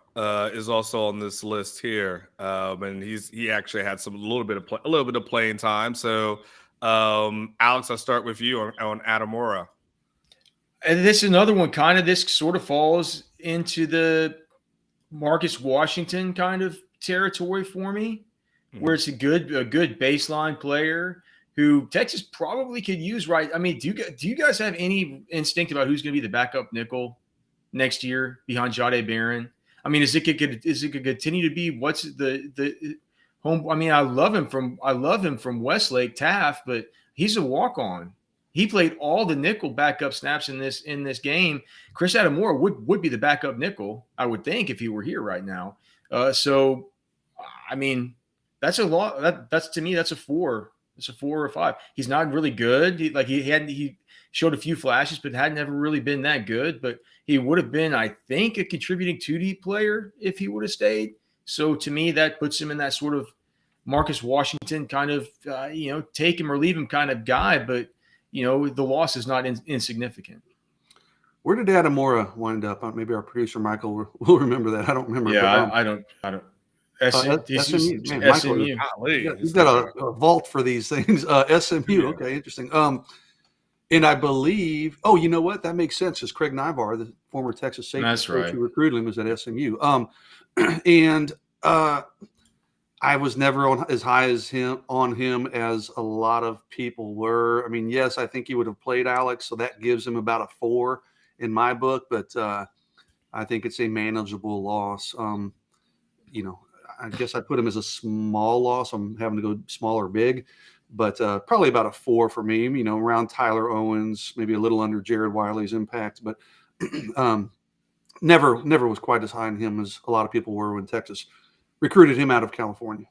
is also on this list here, and he actually had a little bit of playing time. So. Alex, I'll start with you on Adamora. And this is another one, this sort of falls into the Marcus Washington kind of territory for me, where it's a good baseline player who Texas probably could use right. I mean, do you guys have any instinct about who's going to be the backup nickel next year behind Jahdae Barron? I mean, is it going to continue to be what's the home? I mean, I love him from Westlake Taft, but he's a walk-on. He played all the nickel backup snaps in this game. Chris Adamora would be the backup nickel, I would think, if he were here right now. So, I mean, that's a lot. That's to me, that's a 4. It's a 4 or 5. He's not really good. He showed a few flashes, but had never really been that good. But he would have been, I think, a contributing 2D player if he would have stayed. So to me, that puts him in that sort of Marcus Washington kind of, take him or leave him kind of guy. But, the loss is not insignificant. Where did Adamora wind up? Maybe our producer Michael will remember that. I don't remember. Yeah, I don't. SMU. Man, SMU. He's got a vault for these things. SMU. Yeah. Okay, interesting. And I believe, you know what? That makes sense. Because Craig Nybar, the former Texas safety coach who recruited him, was at SMU. And I was never as high as him as a lot of people were. I mean, yes, I think he would have played Alex, so that gives him about a 4 in my book. But I think it's a manageable loss. I guess I put him as a small loss. I'm having to go small or big, but probably about a 4 for me. Around Tyler Owens, maybe a little under Jared Wiley's impact, but never was quite as high on him as a lot of people were when Texas recruited him out of California.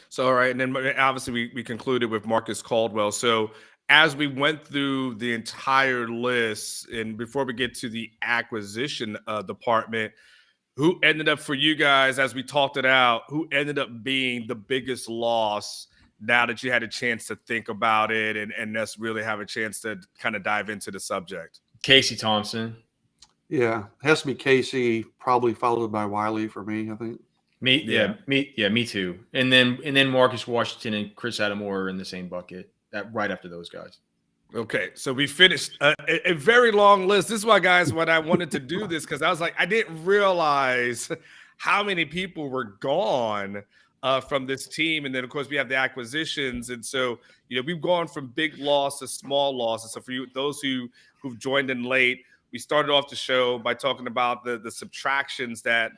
So, all right. And then obviously we concluded with Marcus Caldwell. So as we went through the entire list, and before we get to the acquisition department, who ended up for you guys, as we talked it out, who ended up being the biggest loss now that you had a chance to think about it and us really have a chance to kind of dive into the subject? Casey Thompson. Yeah. It has to be Casey, probably followed by Wiley for me, I think. Me too. And then Marcus Washington and Chris Adamora are in the same bucket right after those guys. Okay, so we finished a very long list. This is why, guys, what I wanted to do this, because I was like, I didn't realize how many people were gone from this team. And then, of course, we have the acquisitions. And so, we've gone from big loss to small losses. So for you, those who've joined in late, we started off the show by talking about the subtractions that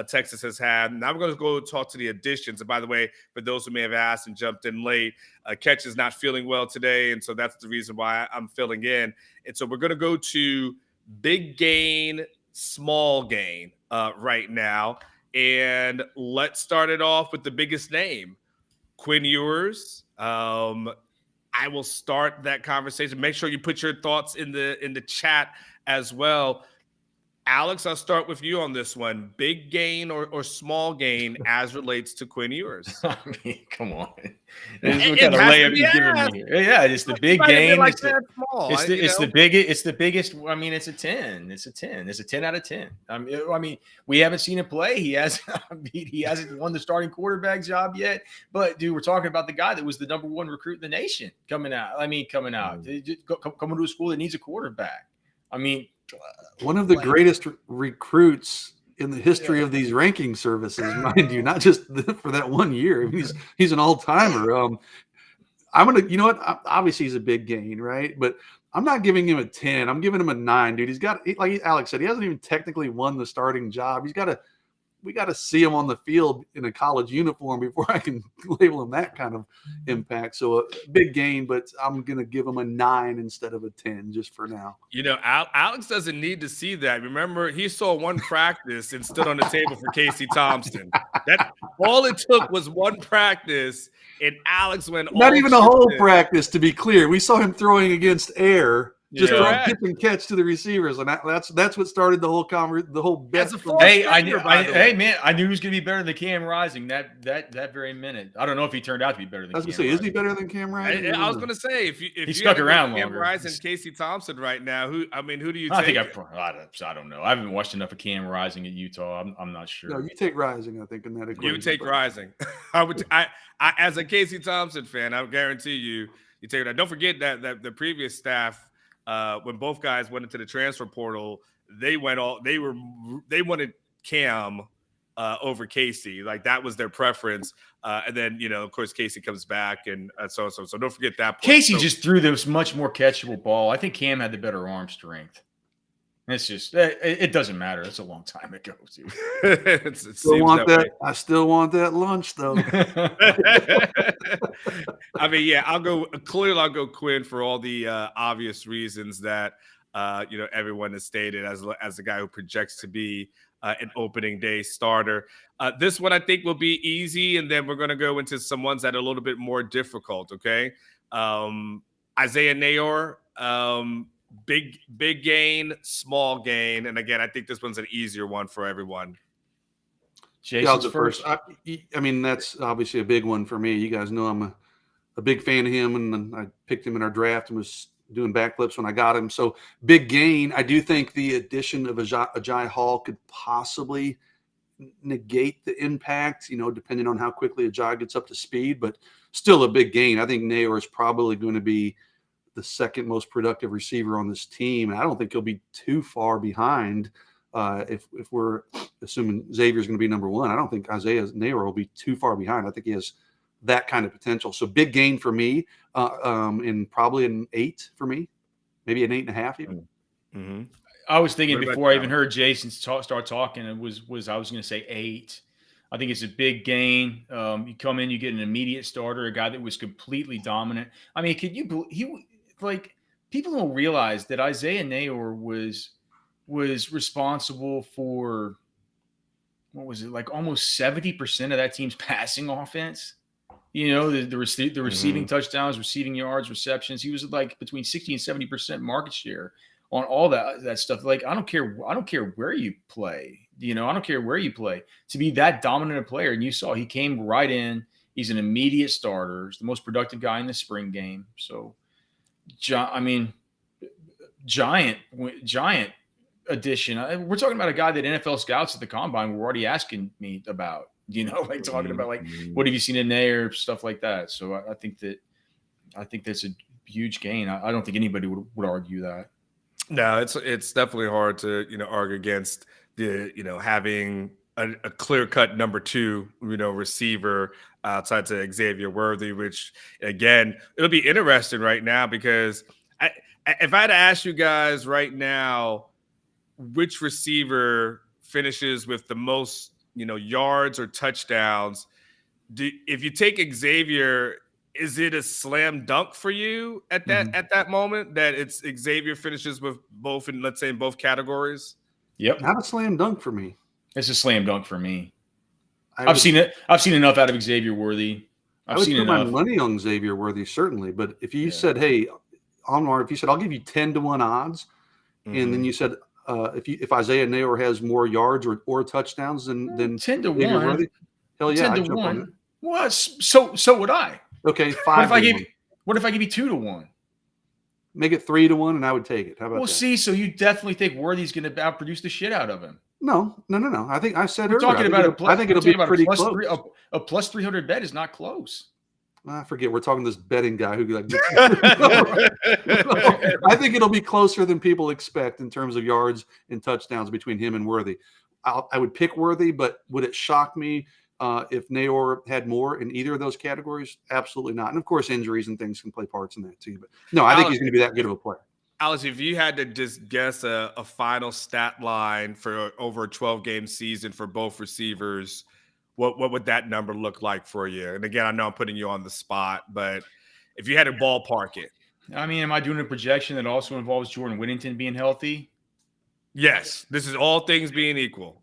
Texas has had. Now we're going to go talk to the additions. And by the way, for those who may have asked and jumped in late, Catch is not feeling well today, and so that's the reason why I'm filling in. And so we're going to go to big gain, small gain right now. And let's start it off with the biggest name, Quinn Ewers. I will start that conversation. Make sure you put your thoughts in the chat as well. Alex, I'll start with you on this one. Big gain or small gain as relates to Quinn Ewers? I mean, come on. This is what kind of layup you're giving me here. Yeah, it's the big gain. Like it's the biggest. I mean, it's a 10. It's a 10. It's a 10 out of 10. I mean, we haven't seen him play. He hasn't won the starting quarterback job yet. But dude, we're talking about the guy that was the number 1 recruit in the nation coming out. Coming to a school that needs a quarterback. I mean, one of the greatest recruits in the history of these ranking services, mind you, not just for that 1 year. I mean, he's an all-timer. I'm gonna, you know what? Obviously, he's a big gain, right? But I'm not giving him a 10. I'm giving him a 9, dude. Like Alex said, he hasn't even technically won the starting job. We got to see him on the field in a college uniform before I can label him that kind of impact. So a big gain, but I'm going to give him a 9 instead of a 10 just for now. You know, Alex doesn't need to see that. Remember, he saw one practice and stood on the table for Casey Thompson. That all it took was one practice, and Alex went not even a whole practice, to be clear. We saw him throwing against air. Just pitch and catch to the receivers, and that's what started the whole bet. Hey, man, I knew he was going to be better than Cam Rising that very minute. I don't know if he turned out to be better than. I was going to say, is he better than Cam Rising? I was going to say, if he stuck around longer. Cam Rising, Casey Thompson, right now, who do you take? I don't know. I haven't watched enough of Cam Rising at Utah. I'm not sure. No, you take Rising, I think, in that equation. You take Rising. I as a Casey Thompson fan, I guarantee you take that. Don't forget that the previous staff. When both guys went into the transfer portal, they wanted Cam over Casey. Like that was their preference. And then, of course, Casey comes back and so don't forget that point. Casey just threw this much more catchable ball. I think Cam had the better arm strength. It's just it doesn't matter. It's a long time ago, too. I still want that lunch though. I mean, yeah, I'll go Quinn for all the obvious reasons that everyone has stated as the guy who projects to be an opening day starter. This one I think will be easy, and then we're going to go into some ones that are a little bit more difficult. Okay, Agiye Neyor. Big gain, small gain, and again, I think this one's an easier one for everyone. Jason's first. I mean, that's obviously a big one for me. You guys know I'm a big fan of him, and I picked him in our draft and was doing backflips when I got him. So big gain. I do think the addition of Agiye Hall could possibly negate the impact, depending on how quickly Agiye gets up to speed, but still a big gain. I think Neyor is probably going to be the second most productive receiver on this team. And I don't think he'll be too far behind if we're assuming Xavier's going to be number 1. I don't think Agiye Neyor will be too far behind. I think he has that kind of potential. So big gain for me, and probably an 8 for me, maybe an 8.5 even. Mm-hmm. I was thinking before I even heard Jason start talking, I was going to say 8. I think it's a big gain. You come in, you get an immediate starter, a guy that was completely dominant. I mean, people don't realize that Agiye Neyor was responsible for, what was it, like almost 70% of that team's passing offense. The receiving touchdowns, receiving yards, receptions. He was like between 60 and 70% market share on all that stuff. Like, I don't care where you play. I don't care where you play to be that dominant a player. And you saw he came right in. He's an immediate starter. He's the most productive guy in the spring game. So, giant addition. We're talking about a guy that NFL scouts at the combine were already asking me about, talking about what have you seen in there, stuff like that. So I think that's a huge gain. I don't think anybody would argue that. No, it's definitely hard to argue against the having a clear-cut number 2 receiver outside to Xavier Worthy, which again it'll be interesting right now because if I had to ask you guys right now which receiver finishes with the most yards or touchdowns, if you take Xavier, is it a slam dunk for you at that moment that it's Xavier finishes with both in, let's say, in both categories? Yep. Not a slam dunk for me. It's a slam dunk for me. I've seen it. I've seen enough out of Xavier Worthy. I would put my money on Xavier Worthy, certainly. But if you said, hey, Anwar, if you said, I'll give you 10-1 odds, and then you said, if Isaiah Neyor has more yards or touchdowns than 10-1, Worthy, hell yeah, 10-1. Well, so would I. Okay, 5-1. What if I give you 2-1? Make it 3-1, and I would take it. How about that? Well, see, so you definitely think Worthy's going to outproduce the shit out of him. No. I think I said earlier. I think it'll be pretty close. A plus 300 bet is not close. I forget. We're talking to this betting guy who I think it'll be closer than people expect in terms of yards and touchdowns between him and Worthy. I would pick Worthy, but would it shock me if Neyor had more in either of those categories? Absolutely not. And of course, injuries and things can play parts in that too. But no, I think he's going to be that good of a player. Alex, if you had to just guess a final stat line for over a 12-game season for both receivers, what would that number look like for you? And again, I know I'm putting you on the spot, but if you had to ballpark it. I mean, am I doing a projection that also involves Jordan Whittington being healthy? Yes. This is all things being equal.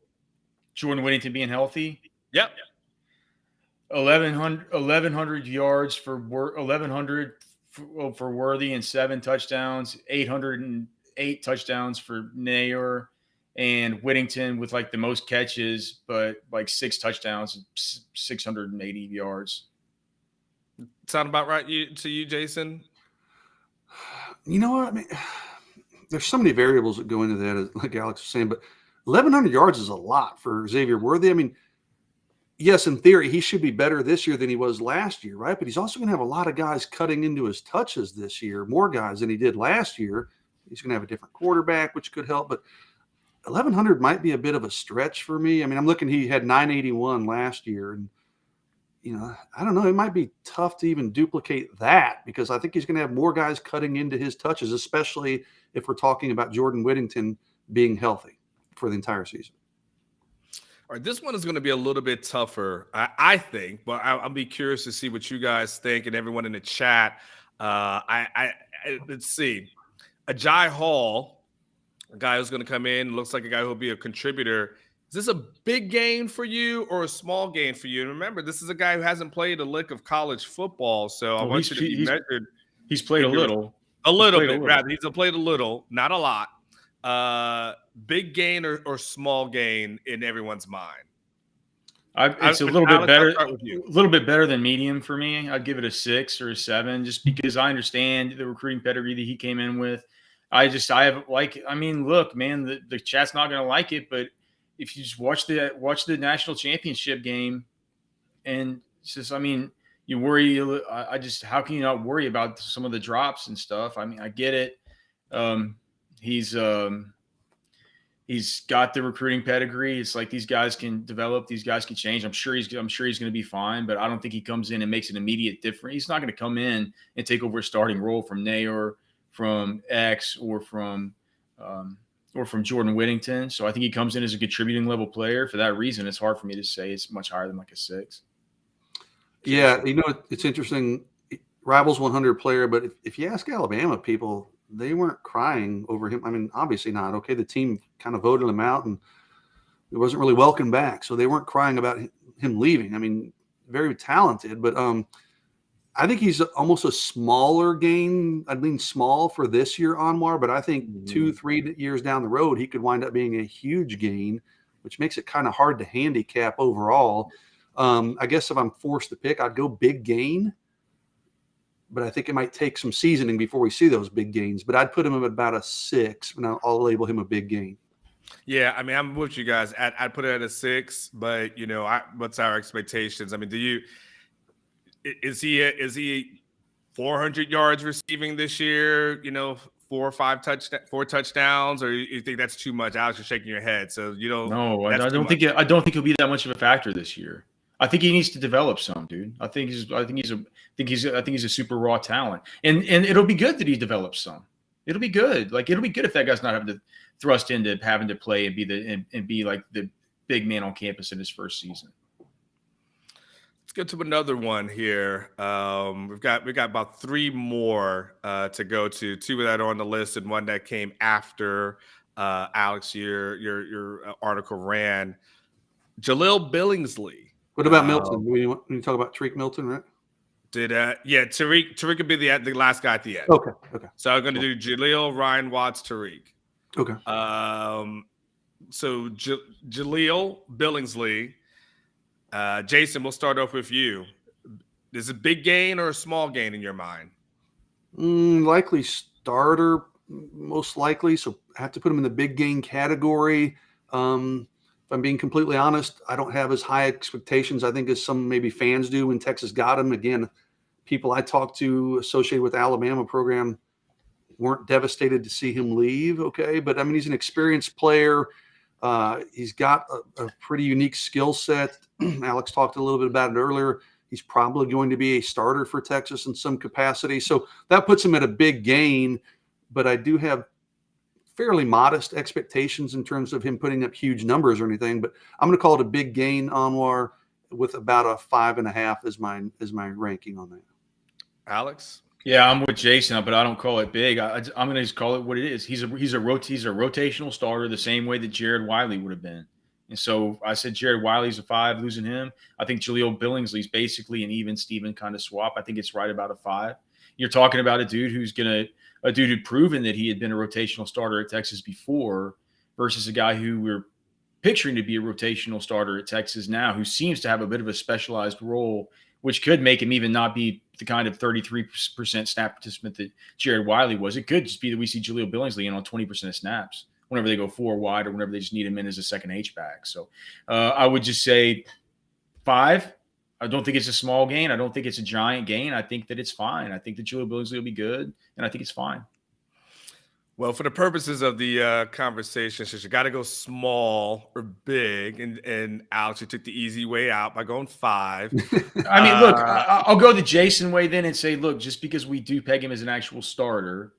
Jordan Whittington being healthy? Yep. 1,100 yards for 1,100 for Worthy and 7 touchdowns, 808 touchdowns for Neyor, and Whittington with like the most catches, but like 6 touchdowns, 680 yards. Sound about right to you, Jason? You know what I mean? There's so many variables that go into that, like Alex was saying, but 1,100 yards is a lot for Xavier Worthy. I mean, yes, in theory, he should be better this year than he was last year, right? But he's also going to have a lot of guys cutting into his touches this year, more guys than he did last year. He's going to have a different quarterback, which could help. But 1,100 might be a bit of a stretch for me. I mean, I'm looking, he had 981 last year. And, I don't know. It might be tough to even duplicate that because I think he's going to have more guys cutting into his touches, especially if we're talking about Jordan Whittington being healthy for the entire season. All right, this one is going to be a little bit tougher, I think, but I'll be curious to see what you guys think and everyone in the chat. Let's see. Agiye Hall, a guy who's going to come in, looks like a guy who will be a contributor. Is this a big gain for you or a small gain for you? And remember, this is a guy who hasn't played a lick of college football, so I want you to be measured. He's played a little. A little bit, rather. He's played a little, not a lot. Big gain or small gain in everyone's mind? It's a little bit better. A little bit better than medium for me. I'd give it a 6 or a 7, just because I understand the recruiting pedigree that he came in with. Look, man, the chat's not going to like it, but if you just watch the national championship game, and it's just, you worry. How can you not worry about some of the drops and stuff? I mean, I get it. He's got the recruiting pedigree. It's like these guys can develop, these guys can change. I'm sure he's going to be fine, but I don't think he comes in and makes an immediate difference. He's not going to come in and take over a starting role from Neyor, from X, or from Jordan Whittington. So I think he comes in as a contributing level player. For that reason, it's hard for me to say it's much higher than like a 6. Yeah, it's interesting. Rivals 100 player, but if you ask Alabama people, they weren't crying over him. I mean, obviously not. Okay, the team kind of voted him out, and it wasn't really welcomed back. So they weren't crying about him leaving. I mean, very talented, but I think he's almost a smaller gain. I mean, small for this year, Anwar, but I think 2-3 years down the road, he could wind up being a huge gain, which makes it kind of hard to handicap overall. I guess if I'm forced to pick, I'd go big gain. But I think it might take some seasoning before we see those big gains. But I'd put him at about a 6, and I'll label him a big gain. Yeah, I mean, I'm with you guys. I'd put it at a 6, but what's our expectations? I mean, is he 400 yards receiving this year? 4 touchdowns, or you think that's too much? Alex, you're shaking your head, so you don't. No, I don't think he'll be that much of a factor this year. I think he needs to develop some, dude. I think he's a super raw talent, and it'll be good that he develops some. It'll be good. Like, it'll be good if that guy's not having to thrust into having to play and be like the big man on campus in his first season. Let's get to another one here. We've got about 3 more to go to. 2 that are on the list, and one that came after Alex, your article ran. Jaleel Billingsley. What about Milton? When you talk about Tariq Milton, right? Tariq would be the last guy at the end. Okay. So I'm going to do Jaleel, Ryan Watts, Tariq. Okay. So Jaleel Billingsley. Jason, we'll start off with you. Is it a big gain or a small gain in your mind? Likely starter, most likely. So I have to put him in the big gain category. If I'm being completely honest, I don't have as high expectations, I think, as some maybe fans do when Texas got him. Again, people I talked to associated with the Alabama program weren't devastated to see him leave. Okay. But I mean, he's an experienced player. He's got a pretty unique skill set. Alex talked a little bit about it earlier. He's probably going to be a starter for Texas in some capacity. So that puts him at a big gain, but I do have fairly modest expectations in terms of him putting up huge numbers or anything, but I'm going to call it a big gain, Anwar, with about a 5.5 as my ranking on that. Alex? Yeah, I'm with Jason, but I don't call it big. I'm going to just call it what it is. He's a rotational starter the same way that Jared Wiley would have been. And so I said Jared Wiley's a 5, losing him. I think Jaleel Billingsley's basically an even Steven kind of swap. I think it's right about a 5. You're talking about a dude who'd proven that he had been a rotational starter at Texas before versus a guy who we're picturing to be a rotational starter at Texas now, who seems to have a bit of a specialized role, which could make him even not be the kind of 33% snap participant that Jared Wiley was. It could just be that we see Jaleel Billingsley in on 20% of snaps whenever they go 4 wide or whenever they just need him in as a second H-back. So I would just say 5. I don't think it's a small gain. I don't think it's a giant gain. I think that it's fine. I think that Jaleel Billingsley will be good, and I think it's fine. Well, for the purposes of the conversation, since you got to go small or big, and Alex, you took the easy way out by going 5. I mean, look, I'll go the Jason way then and say, look, just because we do peg him as an actual starter,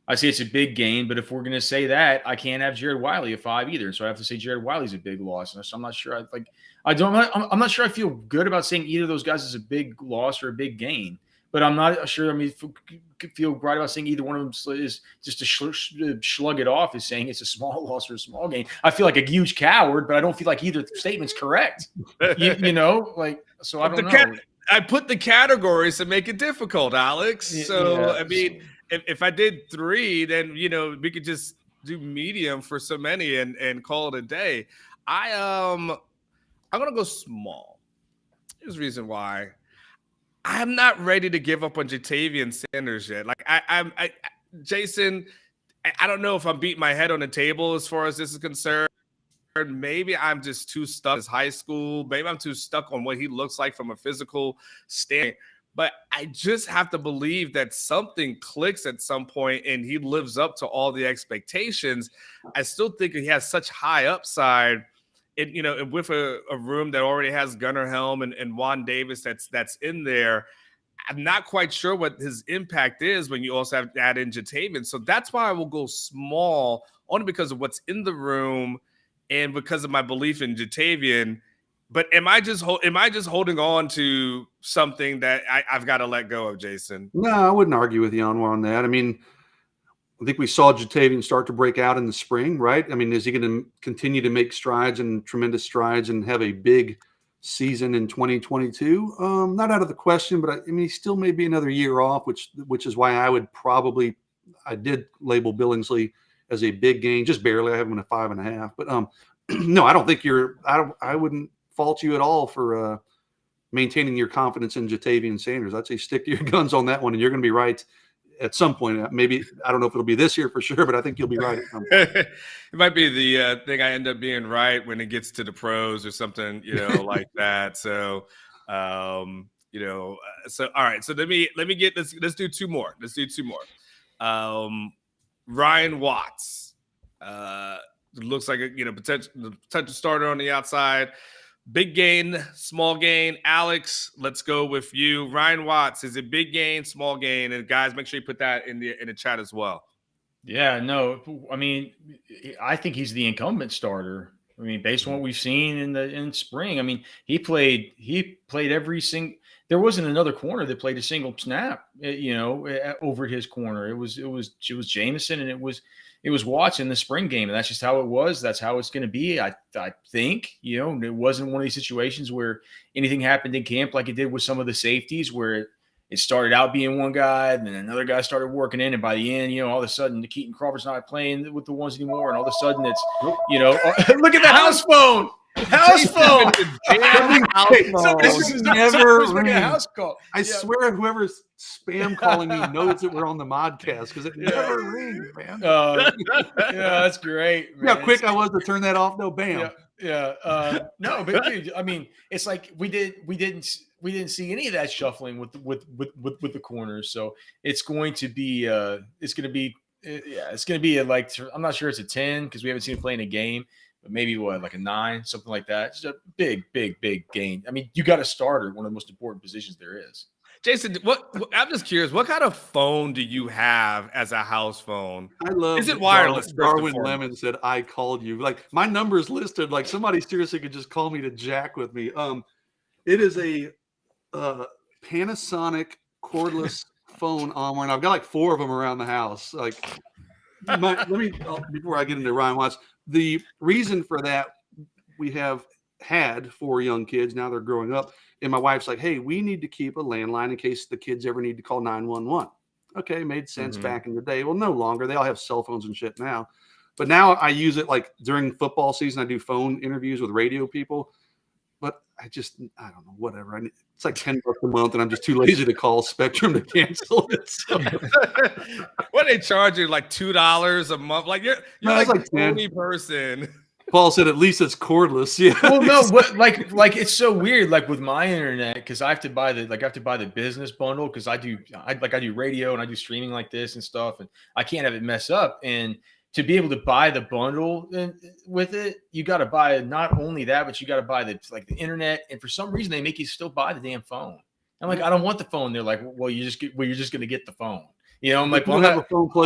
I say it's a big gain. But if we're going to say that, I can't have Jared Wiley a 5 either. So I have to say Jared Wiley's a big loss. And so I'm not sure. I'm not sure I feel good about saying either of those guys is a big loss or a big gain. But I'm not sure. I mean, feel right about saying either one of them is just to slug it off as saying it's a small loss or a small gain. I feel like a huge coward, but I don't feel like either statement's correct. you know, like, so I don't know. I put the categories to make it difficult, Alex. So, yeah, I mean, if I did 3, then, you know, we could just do medium for so many and call it a day. I'm going to go small. Here's the reason why. I'm not ready to give up on Jatavian Sanders yet. Like Jason, I don't know if I'm beating my head on the table as far as this is concerned. Maybe I'm just too stuck as high school. Maybe I'm too stuck on what he looks like from a physical standpoint. But I just have to believe that something clicks at some point and he lives up to all the expectations. I still think he has such high upside. And with a room that already has Gunnar Helm and Juan Davis that's in there, I'm not quite sure what his impact is when you also have to add in Jatavian. So that's why I will go small, only because of what's in the room and because of my belief in Jatavian. But am I just holding on to something that I've got to let go of, Jason? No, I wouldn't argue with you on that. I mean, I think we saw Jatavian start to break out in the spring, right? I mean, is he going to continue to make strides and tremendous strides and have a big season in 2022? Not out of the question, but I mean, he still may be another year off, which is why I did label Billingsley as a big gain, just barely. I have him at 5.5, but no, I don't think I wouldn't fault you at all for maintaining your confidence in Jatavian Sanders. I'd say stick to your guns on that one, and you're going to be right at some point. Maybe, I don't know if it'll be this year for sure, but I think you'll be right at some point. It might be the thing I end up being right when it gets to the pros or something, like that. So, so all right. So let's do 2 more. Ryan Watts looks like a potential starter on the outside. Big gain, small gain. Alex, let's go with you. Ryan Watts, is it big gain, small gain? And guys, make sure you put that in the chat as well. Yeah, no, I mean, I think he's the incumbent starter I mean, based on what we've seen in spring, I mean, he played every single. There wasn't another corner that played a single snap, over his corner. It was Jameson, and it was Watson in the spring game, and that's just how it was. That's how it's going to be. I think, it wasn't one of these situations where anything happened in camp like it did with some of the safeties, where it started out being one guy, and then another guy started working in, and by the end, all of a sudden, Keaton Crawford's not playing with the ones anymore, and all of a sudden, it's, look at the house phone. House phone. This never rings. A house call. I swear, whoever's spam calling me knows that we're on the Modcast because it never rings, man. Yeah, that's great. Man. How quick I was to turn that off. No, bam. No, but dude, I mean, it's like we didn't see any of that shuffling with the corners. So it's going to be like, I'm not sure it's a 10 because we haven't seen him play in a game. But maybe like a 9, something like that. Just a big gain. I mean, you got a starter, one of the most important positions there is. Jason, I'm just curious, what kind of phone do you have as a house phone? I love. Is it wireless? Darwin Lemon said, "I called you." Like my number's listed. Like somebody seriously could just call me to jack with me. It is a Panasonic cordless phone, and I've got like 4 of them around the house. Like, before I get into Ryan Watts. The reason for that, we have had 4 young kids. Now they're growing up. And my wife's like, hey, we need to keep a landline in case the kids ever need to call 911. Okay, made sense back in the day. Well, no longer. They all have cell phones and shit now. But now I use it like during football season. I do phone interviews with radio people. But I don't know, whatever. It's like $10 a month, and I'm just too lazy to call Spectrum to cancel it. So. What they charge you, like $2 a month? Like you're like the only person. Paul said, "At least it's cordless." Yeah. Well, no, like it's so weird. Like with my internet, because I have to buy the business bundle because I do radio and I do streaming like this and stuff, and I can't have it mess up. And to be able to buy the bundle with it, you got to buy not only that, but you got to buy the internet. And for some reason, they make you still buy the damn phone. I'm like, I don't want the phone. They're like, well, you're just going to get the phone. I'm like, well, I'm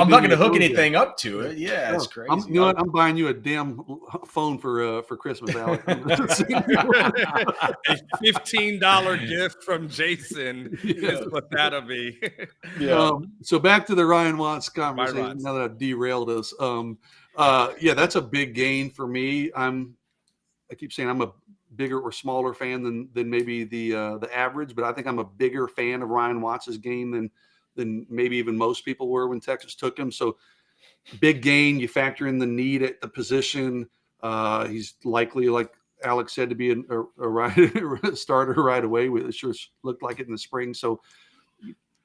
not going to hook anything up to it. Yeah, it's crazy. I'm buying you a damn phone for Christmas, Alex. A $15 gift from Jason is what that'll be. So back to the Ryan Watts conversation. Now that I've derailed us, that's a big gain for me. I keep saying I'm a bigger or smaller fan than maybe the average, but I think I'm a bigger fan of Ryan Watts' game than maybe even most people were when Texas took him. So big gain. You factor in the need at the position. He's likely, like Alex said, to be a starter right away. It sure looked like it in the spring. So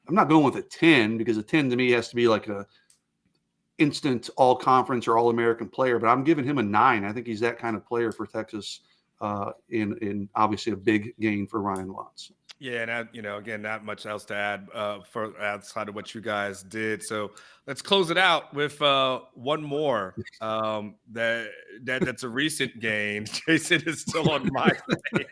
I'm not going with a 10 because a 10 to me has to be like a instant all-conference or all-American player. But I'm giving him a 9. I think he's that kind of player for Texas in obviously a big gain for Ryan Watts. Yeah, and again, not much else to add for outside of what you guys did. So let's close it out with one more. That's a recent gain. Jason is still on my face.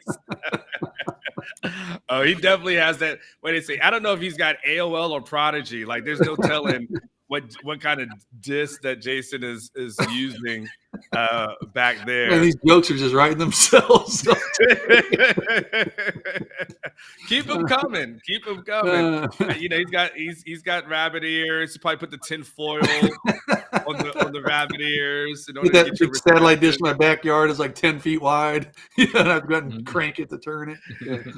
Oh, he definitely has that. What they say? I don't know if he's got AOL or Prodigy. Like, there's no telling what kind of diss that Jason is using back there. Man, these jokes are just writing themselves. Keep them coming. Keep them coming. He's got rabbit ears. He probably put the tin foil on the rabbit ears. In order that to get your satellite dish in my backyard is like 10 feet wide. And I've got to crank it to turn it.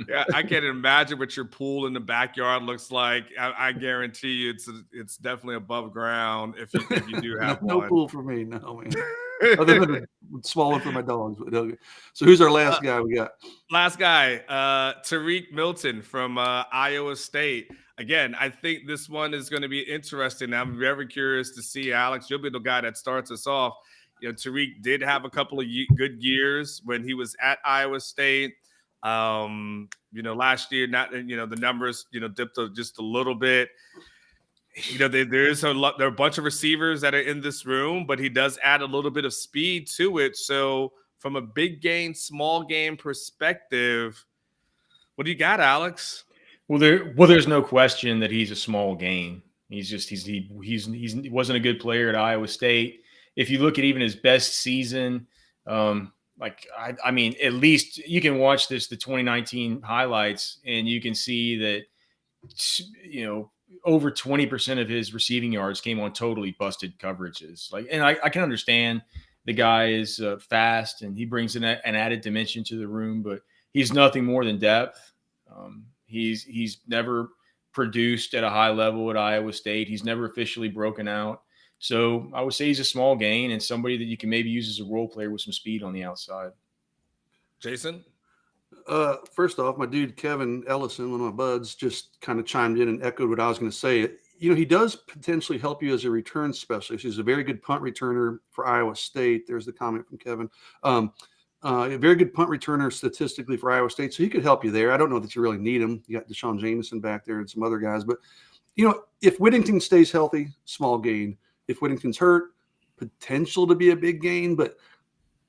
Yeah, I can't imagine what your pool in the backyard looks like. I guarantee you it's definitely above ground if you do have no one. Pool for me, no, man. Other than a small one for my dogs. So who's our last guy we got? Last guy, Tariq Milton from Iowa State. Again, I think this one is going to be interesting. I'm very curious to see, Alex. You'll be the guy that starts us off. Tariq did have a couple of good years when he was at Iowa State. Last year, the numbers, dipped just a little bit. There are a bunch of receivers that are in this room, but he does add a little bit of speed to it. So from a big game, small game perspective, what do you got, Alex? Well, there's no question that he's a small gain. He wasn't a good player at Iowa State. If you look at even his best season, I mean, at least you can watch the 2019 highlights and you can see that, over 20% of his receiving yards came on totally busted coverages. And I can understand the guy is fast and he brings an added dimension to the room, but he's nothing more than depth. He's never produced at a high level at Iowa State. He's never officially broken out. So I would say he's a small gain and somebody that you can maybe use as a role player with some speed on the outside. Jason? First off, my dude Kevin Ellison, one of my buds, just kind of chimed in and echoed what I was going to say. He does potentially help you as a return specialist. He's a very good punt returner for Iowa State. There's the comment from Kevin. A very good punt returner statistically for Iowa State, so he could help you there. I don't know that you really need him. You got Deshaun Jameson back there and some other guys, but if Whittington stays healthy, small gain. If Whittington's hurt, potential to be a big gain, but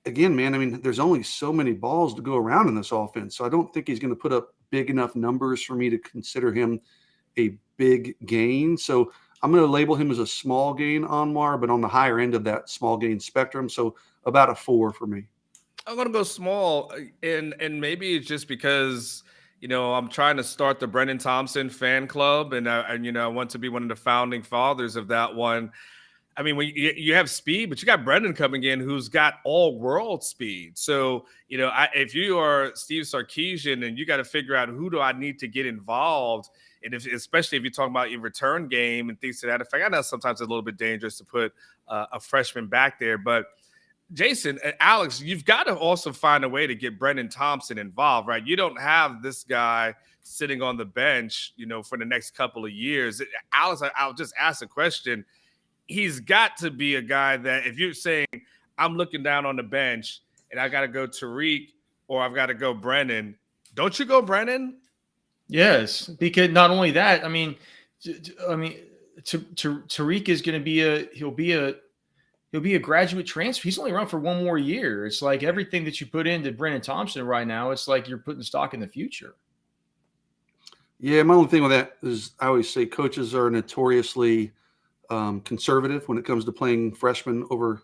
again, man, I mean, there's only so many balls to go around in this offense. So I don't think he's going to put up big enough numbers for me to consider him a big gain. So I'm going to label him as a small gain, Anwar, but on the higher end of that small gain spectrum. So about a 4 for me. I'm going to go small, and maybe it's just because, I'm trying to start the Brennan Thompson fan club, and I want to be one of the founding fathers of that one. I mean, when you have speed, but you got Brendan coming in who's got all world speed. So, if you are Steve Sarkisian and you got to figure out who do I need to get involved, and especially if you're talking about your return game and things to that effect, I know sometimes it's a little bit dangerous to put a freshman back there. But Jason, Alex, you've got to also find a way to get Brendan Thompson involved, right? You don't have this guy sitting on the bench, for the next couple of years. Alex, I'll just ask a question. He's got to be a guy that if you're saying I'm looking down on the bench and I got to go Tariq or I've got to go Brennan, don't you go Brennan? Yes, because not only that, I mean, Tariq is going to be he'll be a graduate transfer. He's only around for one more year. It's like everything that you put into Brennan Thompson right now, it's like you're putting stock in the future. Yeah, my only thing with that is I always say coaches are notoriously conservative when it comes to playing freshmen over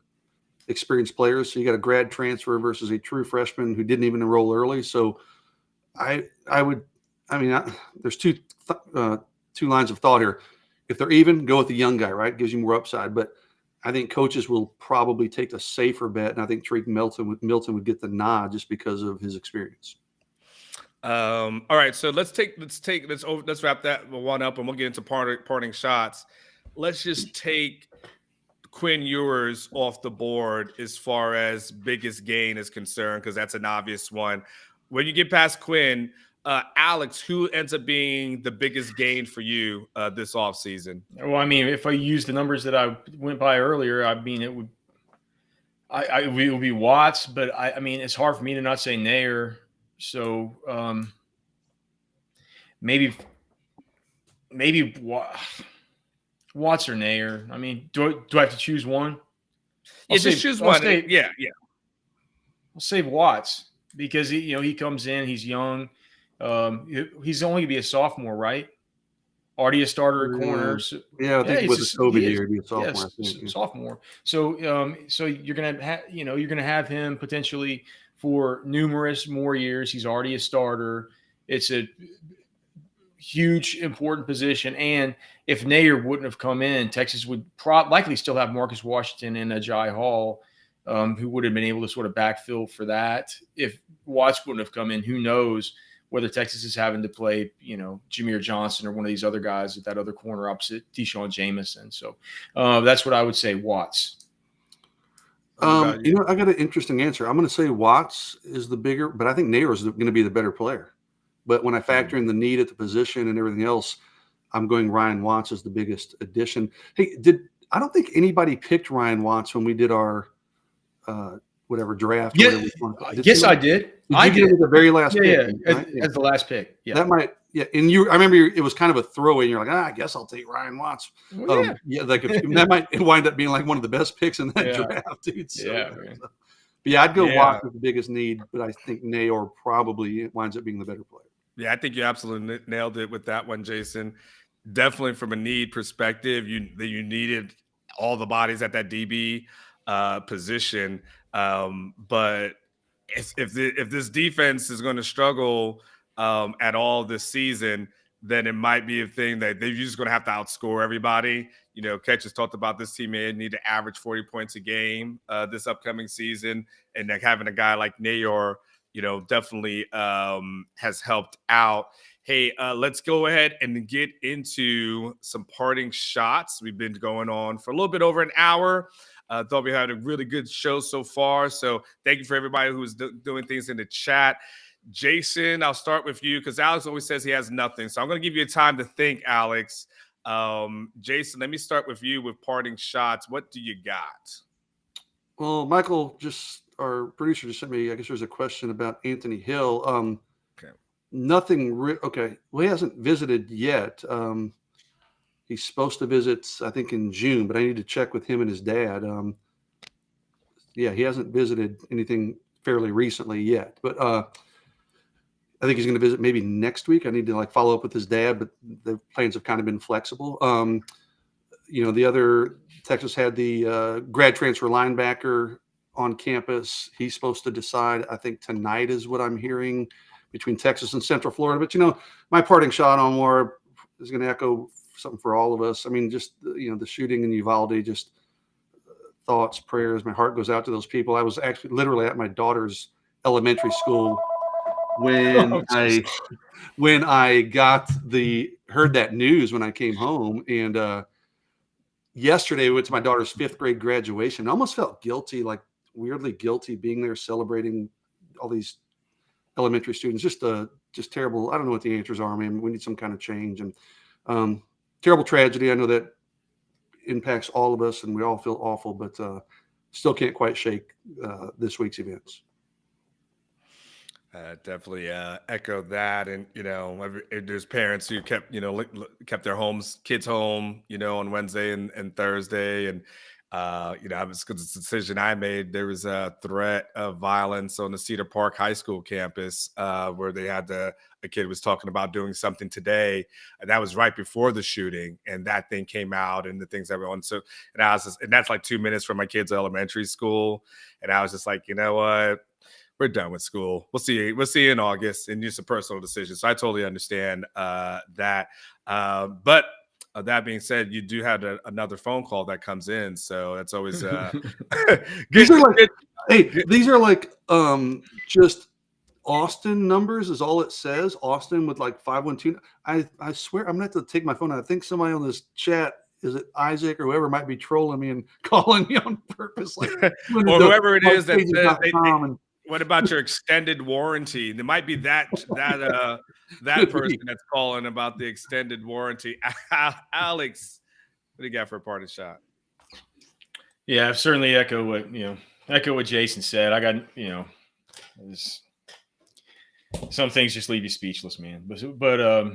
experienced players. So you got a grad transfer versus a true freshman who didn't even enroll early. So there's two lines of thought here. If they're even, go with the young guy, right? Gives you more upside. But I think coaches will probably take a safer bet, and I think Tariq Milton would get the nod just because of his experience. All right, so let's wrap that one up, and we'll get into parting shots. Let's just take Quinn Ewers off the board as far as biggest gain is concerned, because that's an obvious one. When you get past Quinn, Alex, who ends up being the biggest gain for you this offseason? Well, I mean, if I use the numbers that I went by earlier, I mean, it would be Watts, but I mean, it's hard for me to not say Neyor. So maybe Watts or Neyor. I mean, do I have to choose one? Just choose one. Yeah. I'll save Watts because he comes in, he's young. He's only going to be a sophomore, right? Already a starter at corner. So, I think with the COVID year, he'd be a sophomore. Sophomore. So you're gonna have him potentially for numerous more years. He's already a starter. It's a huge, important position. And if Neyor wouldn't have come in, Texas would likely still have Marcus Washington and Agiye Hall, who would have been able to sort of backfill for that. If Watts wouldn't have come in, who knows whether Texas is having to play, Jameer Johnson or one of these other guys at that other corner opposite Deshaun Jameson. So that's what I would say, Watts. I got an interesting answer. I'm going to say Watts is the bigger, but I think Neyor is going to be the better player. But when I factor in the need at the position and everything else, I'm going Ryan Watts as the biggest addition. Hey, I don't think anybody picked Ryan Watts when we did our draft. Yeah, yes, I did. I did at the very last pick. Yeah, as the last pick. Yeah, that might. Yeah, and I remember it was kind of a throwaway. And you're like, I guess I'll take Ryan Watts. Well, that might wind up being like one of the best picks in that draft, dude. So, I'd go Watts with the biggest need, but I think Neyor probably winds up being the better player. Yeah, I think you absolutely nailed it with that one, Jason. Definitely from a need perspective, you needed all the bodies at that DB position. But if this defense is going to struggle at all this season, then it might be a thing that they're just going to have to outscore everybody. Ketch has talked about this team may need to average 40 points a game this upcoming season, and like having a guy like Neyor, definitely has helped out. Hey, let's go ahead and get into some parting shots. We've been going on for a little bit over an hour. Thought we had a really good show so far. So thank you for everybody who's doing things in the chat. Jason, I'll start with you because Alex always says he has nothing. So I'm going to give you time to think, Alex. Jason, let me start with you with parting shots. What do you got? Well, Michael, our producer just sent me, I guess there's a question about Anthony Hill. Okay. Nothing. Okay. Well, he hasn't visited yet. He's supposed to visit, I think, in June, but I need to check with him and his dad. Yeah, he hasn't visited anything fairly recently yet, but I think he's going to visit maybe next week. I need to follow up with his dad, but the plans have kind of been flexible. The other Texas had the grad transfer linebacker on campus. He's supposed to decide, I think tonight is what I'm hearing, between Texas and Central Florida. But, my parting shot, Anwar, is going to echo something for all of us. I mean, just, the shooting in Uvalde, just thoughts, prayers. My heart goes out to those people. I was actually literally at my daughter's elementary school when I heard that news when I came home. And yesterday we went to my daughter's 5th grade graduation. I almost felt guilty, weirdly guilty, being there celebrating all these elementary students. Just terrible. I don't know what the answers are, man. We need some kind of change. And terrible tragedy. I know that impacts all of us and we all feel awful, but still can't quite shake this week's events. Definitely echo that. And, there's parents who kept kept their kids home, on Wednesday and Thursday. And, it was because it's a decision I made. There was a threat of violence on the Cedar Park High School campus where they had a kid was talking about doing something today. And that was right before the shooting. And that thing came out and the things that were on. So, and that's 2 minutes from my kids' elementary school. And I was just like, you know what? We're done with school. We'll see you in August, and just a personal decision. So I totally understand that. But that being said, you do have another phone call that comes in, so that's always these are just Austin numbers is all it says. Austin with 512. I swear I'm gonna have to take my phone out. I think somebody on this chat, is it Isaac or whoever, might be trolling me and calling me on purpose, or whoever it is that says what about your extended warranty? There might be that person that's calling about the extended warranty. Alex, what do you got for a parting shot? Yeah, I've certainly echo what Jason said. I got some things just leave you speechless, man. But I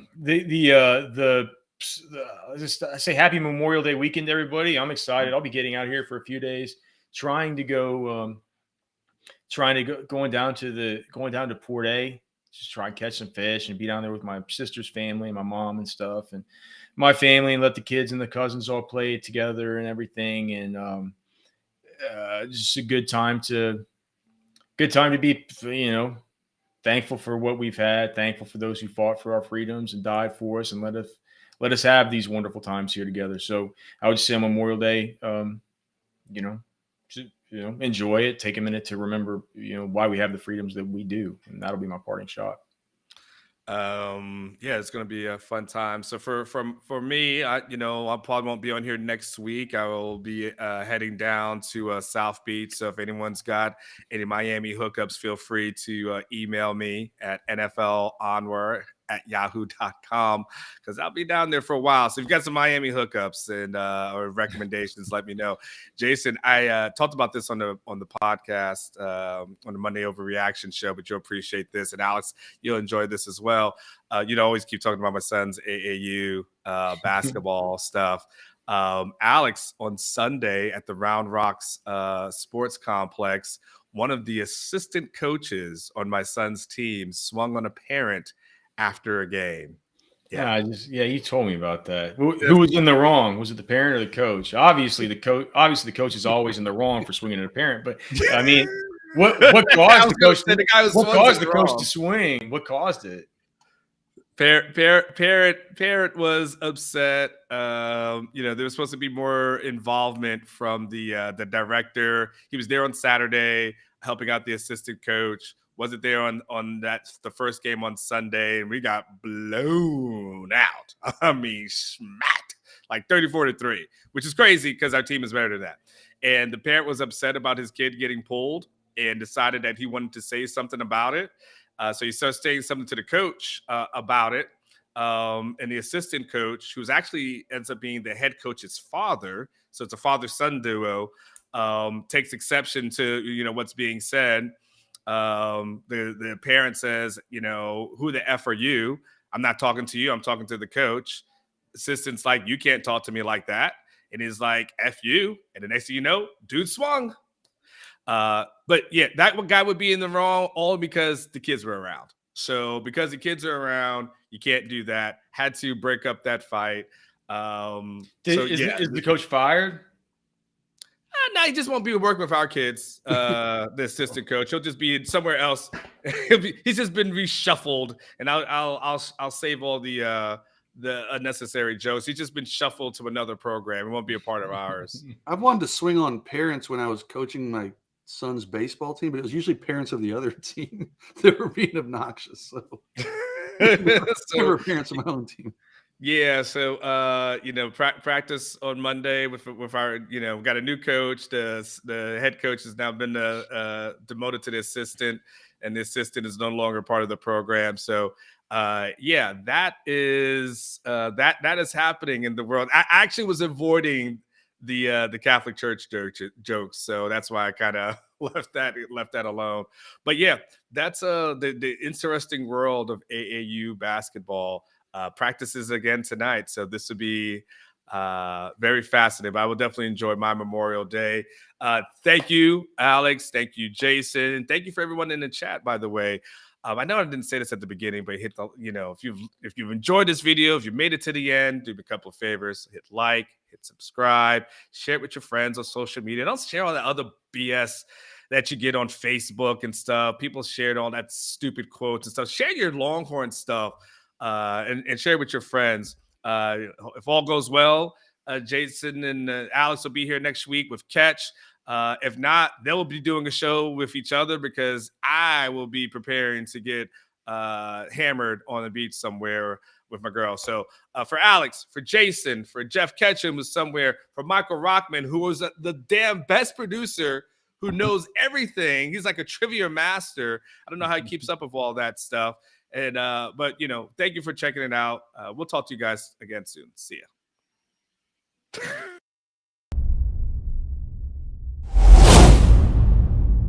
say happy Memorial Day weekend, everybody. I'm excited. I'll be getting out here for a few days, going down to Port A, just try and catch some fish and be down there with my sister's family and my mom and stuff and my family, and let the kids and the cousins all play together and everything. And just a good time to be, thankful for what we've had, thankful for those who fought for our freedoms and died for us and let us have these wonderful times here together. So I would say on Memorial Day, enjoy it. Take a minute to remember, why we have the freedoms that we do, and that'll be my parting shot. It's going to be a fun time. So for me, I probably won't be on here next week. I will be heading down to South Beach. So if anyone's got any Miami hookups, feel free to email me at nflanwar@yahoo.com, because I'll be down there for a while. So if you've got some Miami hookups and or recommendations, let me know. Jason, I talked about this on the podcast on the Monday Overreaction show, but you'll appreciate this. And Alex, you'll enjoy this as well. Always keep talking about my son's AAU basketball stuff. Alex, on Sunday at the Round Rocks Sports Complex, one of the assistant coaches on my son's team swung on a parent after a game. Yeah, you told me about that. Who was in the wrong? Was it the parent or the coach? Obviously, the coach is always in the wrong for swinging at a parent. But I mean, What caused the coach? The guy was What caused the coach wrong. to swing? What caused it? Parrot was upset. There was supposed to be more involvement from the director. He was there on Saturday helping out the assistant coach. Wasn't there on the first game on Sunday, and we got blown out. I mean, smacked like 34-3, which is crazy because our team is better than that. And the parent was upset about his kid getting pulled and decided that he wanted to say something about it. So he starts saying something to the coach about it. And the assistant coach, who's actually ends up being the head coach's father, so it's a father-son duo, takes exception to what's being said. The parent says, who the F are you? I'm not talking to you. I'm talking to the coach. Assistant's like, you can't talk to me like that. And he's like, F you. And the next thing you know, dude swung. But yeah, that guy would be in the wrong all because the kids were around. So because the kids are around, you can't do that. Had to break up that fight. Is the coach fired? No, he just won't be working with our kids. The assistant coach, he'll just be somewhere else. He's just been reshuffled, and I'll save all the unnecessary jokes. He's just been shuffled to another program. It won't be a part of ours. I've wanted to swing on parents when I was coaching my son's baseball team, but it was usually parents of the other team that were being obnoxious. So, never parents of my own team. Yeah, so practice on Monday with our we got a new coach. The head coach has now been demoted to the assistant, and the assistant is no longer part of the program. So that is happening in the world. I actually was avoiding the Catholic Church jokes, so that's why I kind of left that alone. But yeah, that's the interesting world of AAU basketball. Practices again tonight, so this would be very fascinating. But I will definitely enjoy my Memorial Day. Thank you, Alex. Thank you, Jason. Thank you for everyone in the chat, by the way. I know I didn't say this at the beginning, but hit the if you've enjoyed this video, if you made it to the end, do me a couple of favors: hit like, hit subscribe, share it with your friends on social media. Don't share all that other BS that you get on Facebook and stuff. People shared all that stupid quotes and stuff. Share your Longhorn stuff. And share with your friends. If all goes well, Jason and Alex will be here next week with Catch. If not, they will be doing a show with each other because I will be preparing to get hammered on the beach somewhere with my girl. So for Alex, for Jason, for Jeff Ketchum was somewhere, for Michael Rockman, who was the damn best producer who knows everything. He's like a trivia master. I don't know how he keeps up with all that stuff. And but thank you for checking it out. We'll talk to you guys again soon. See ya.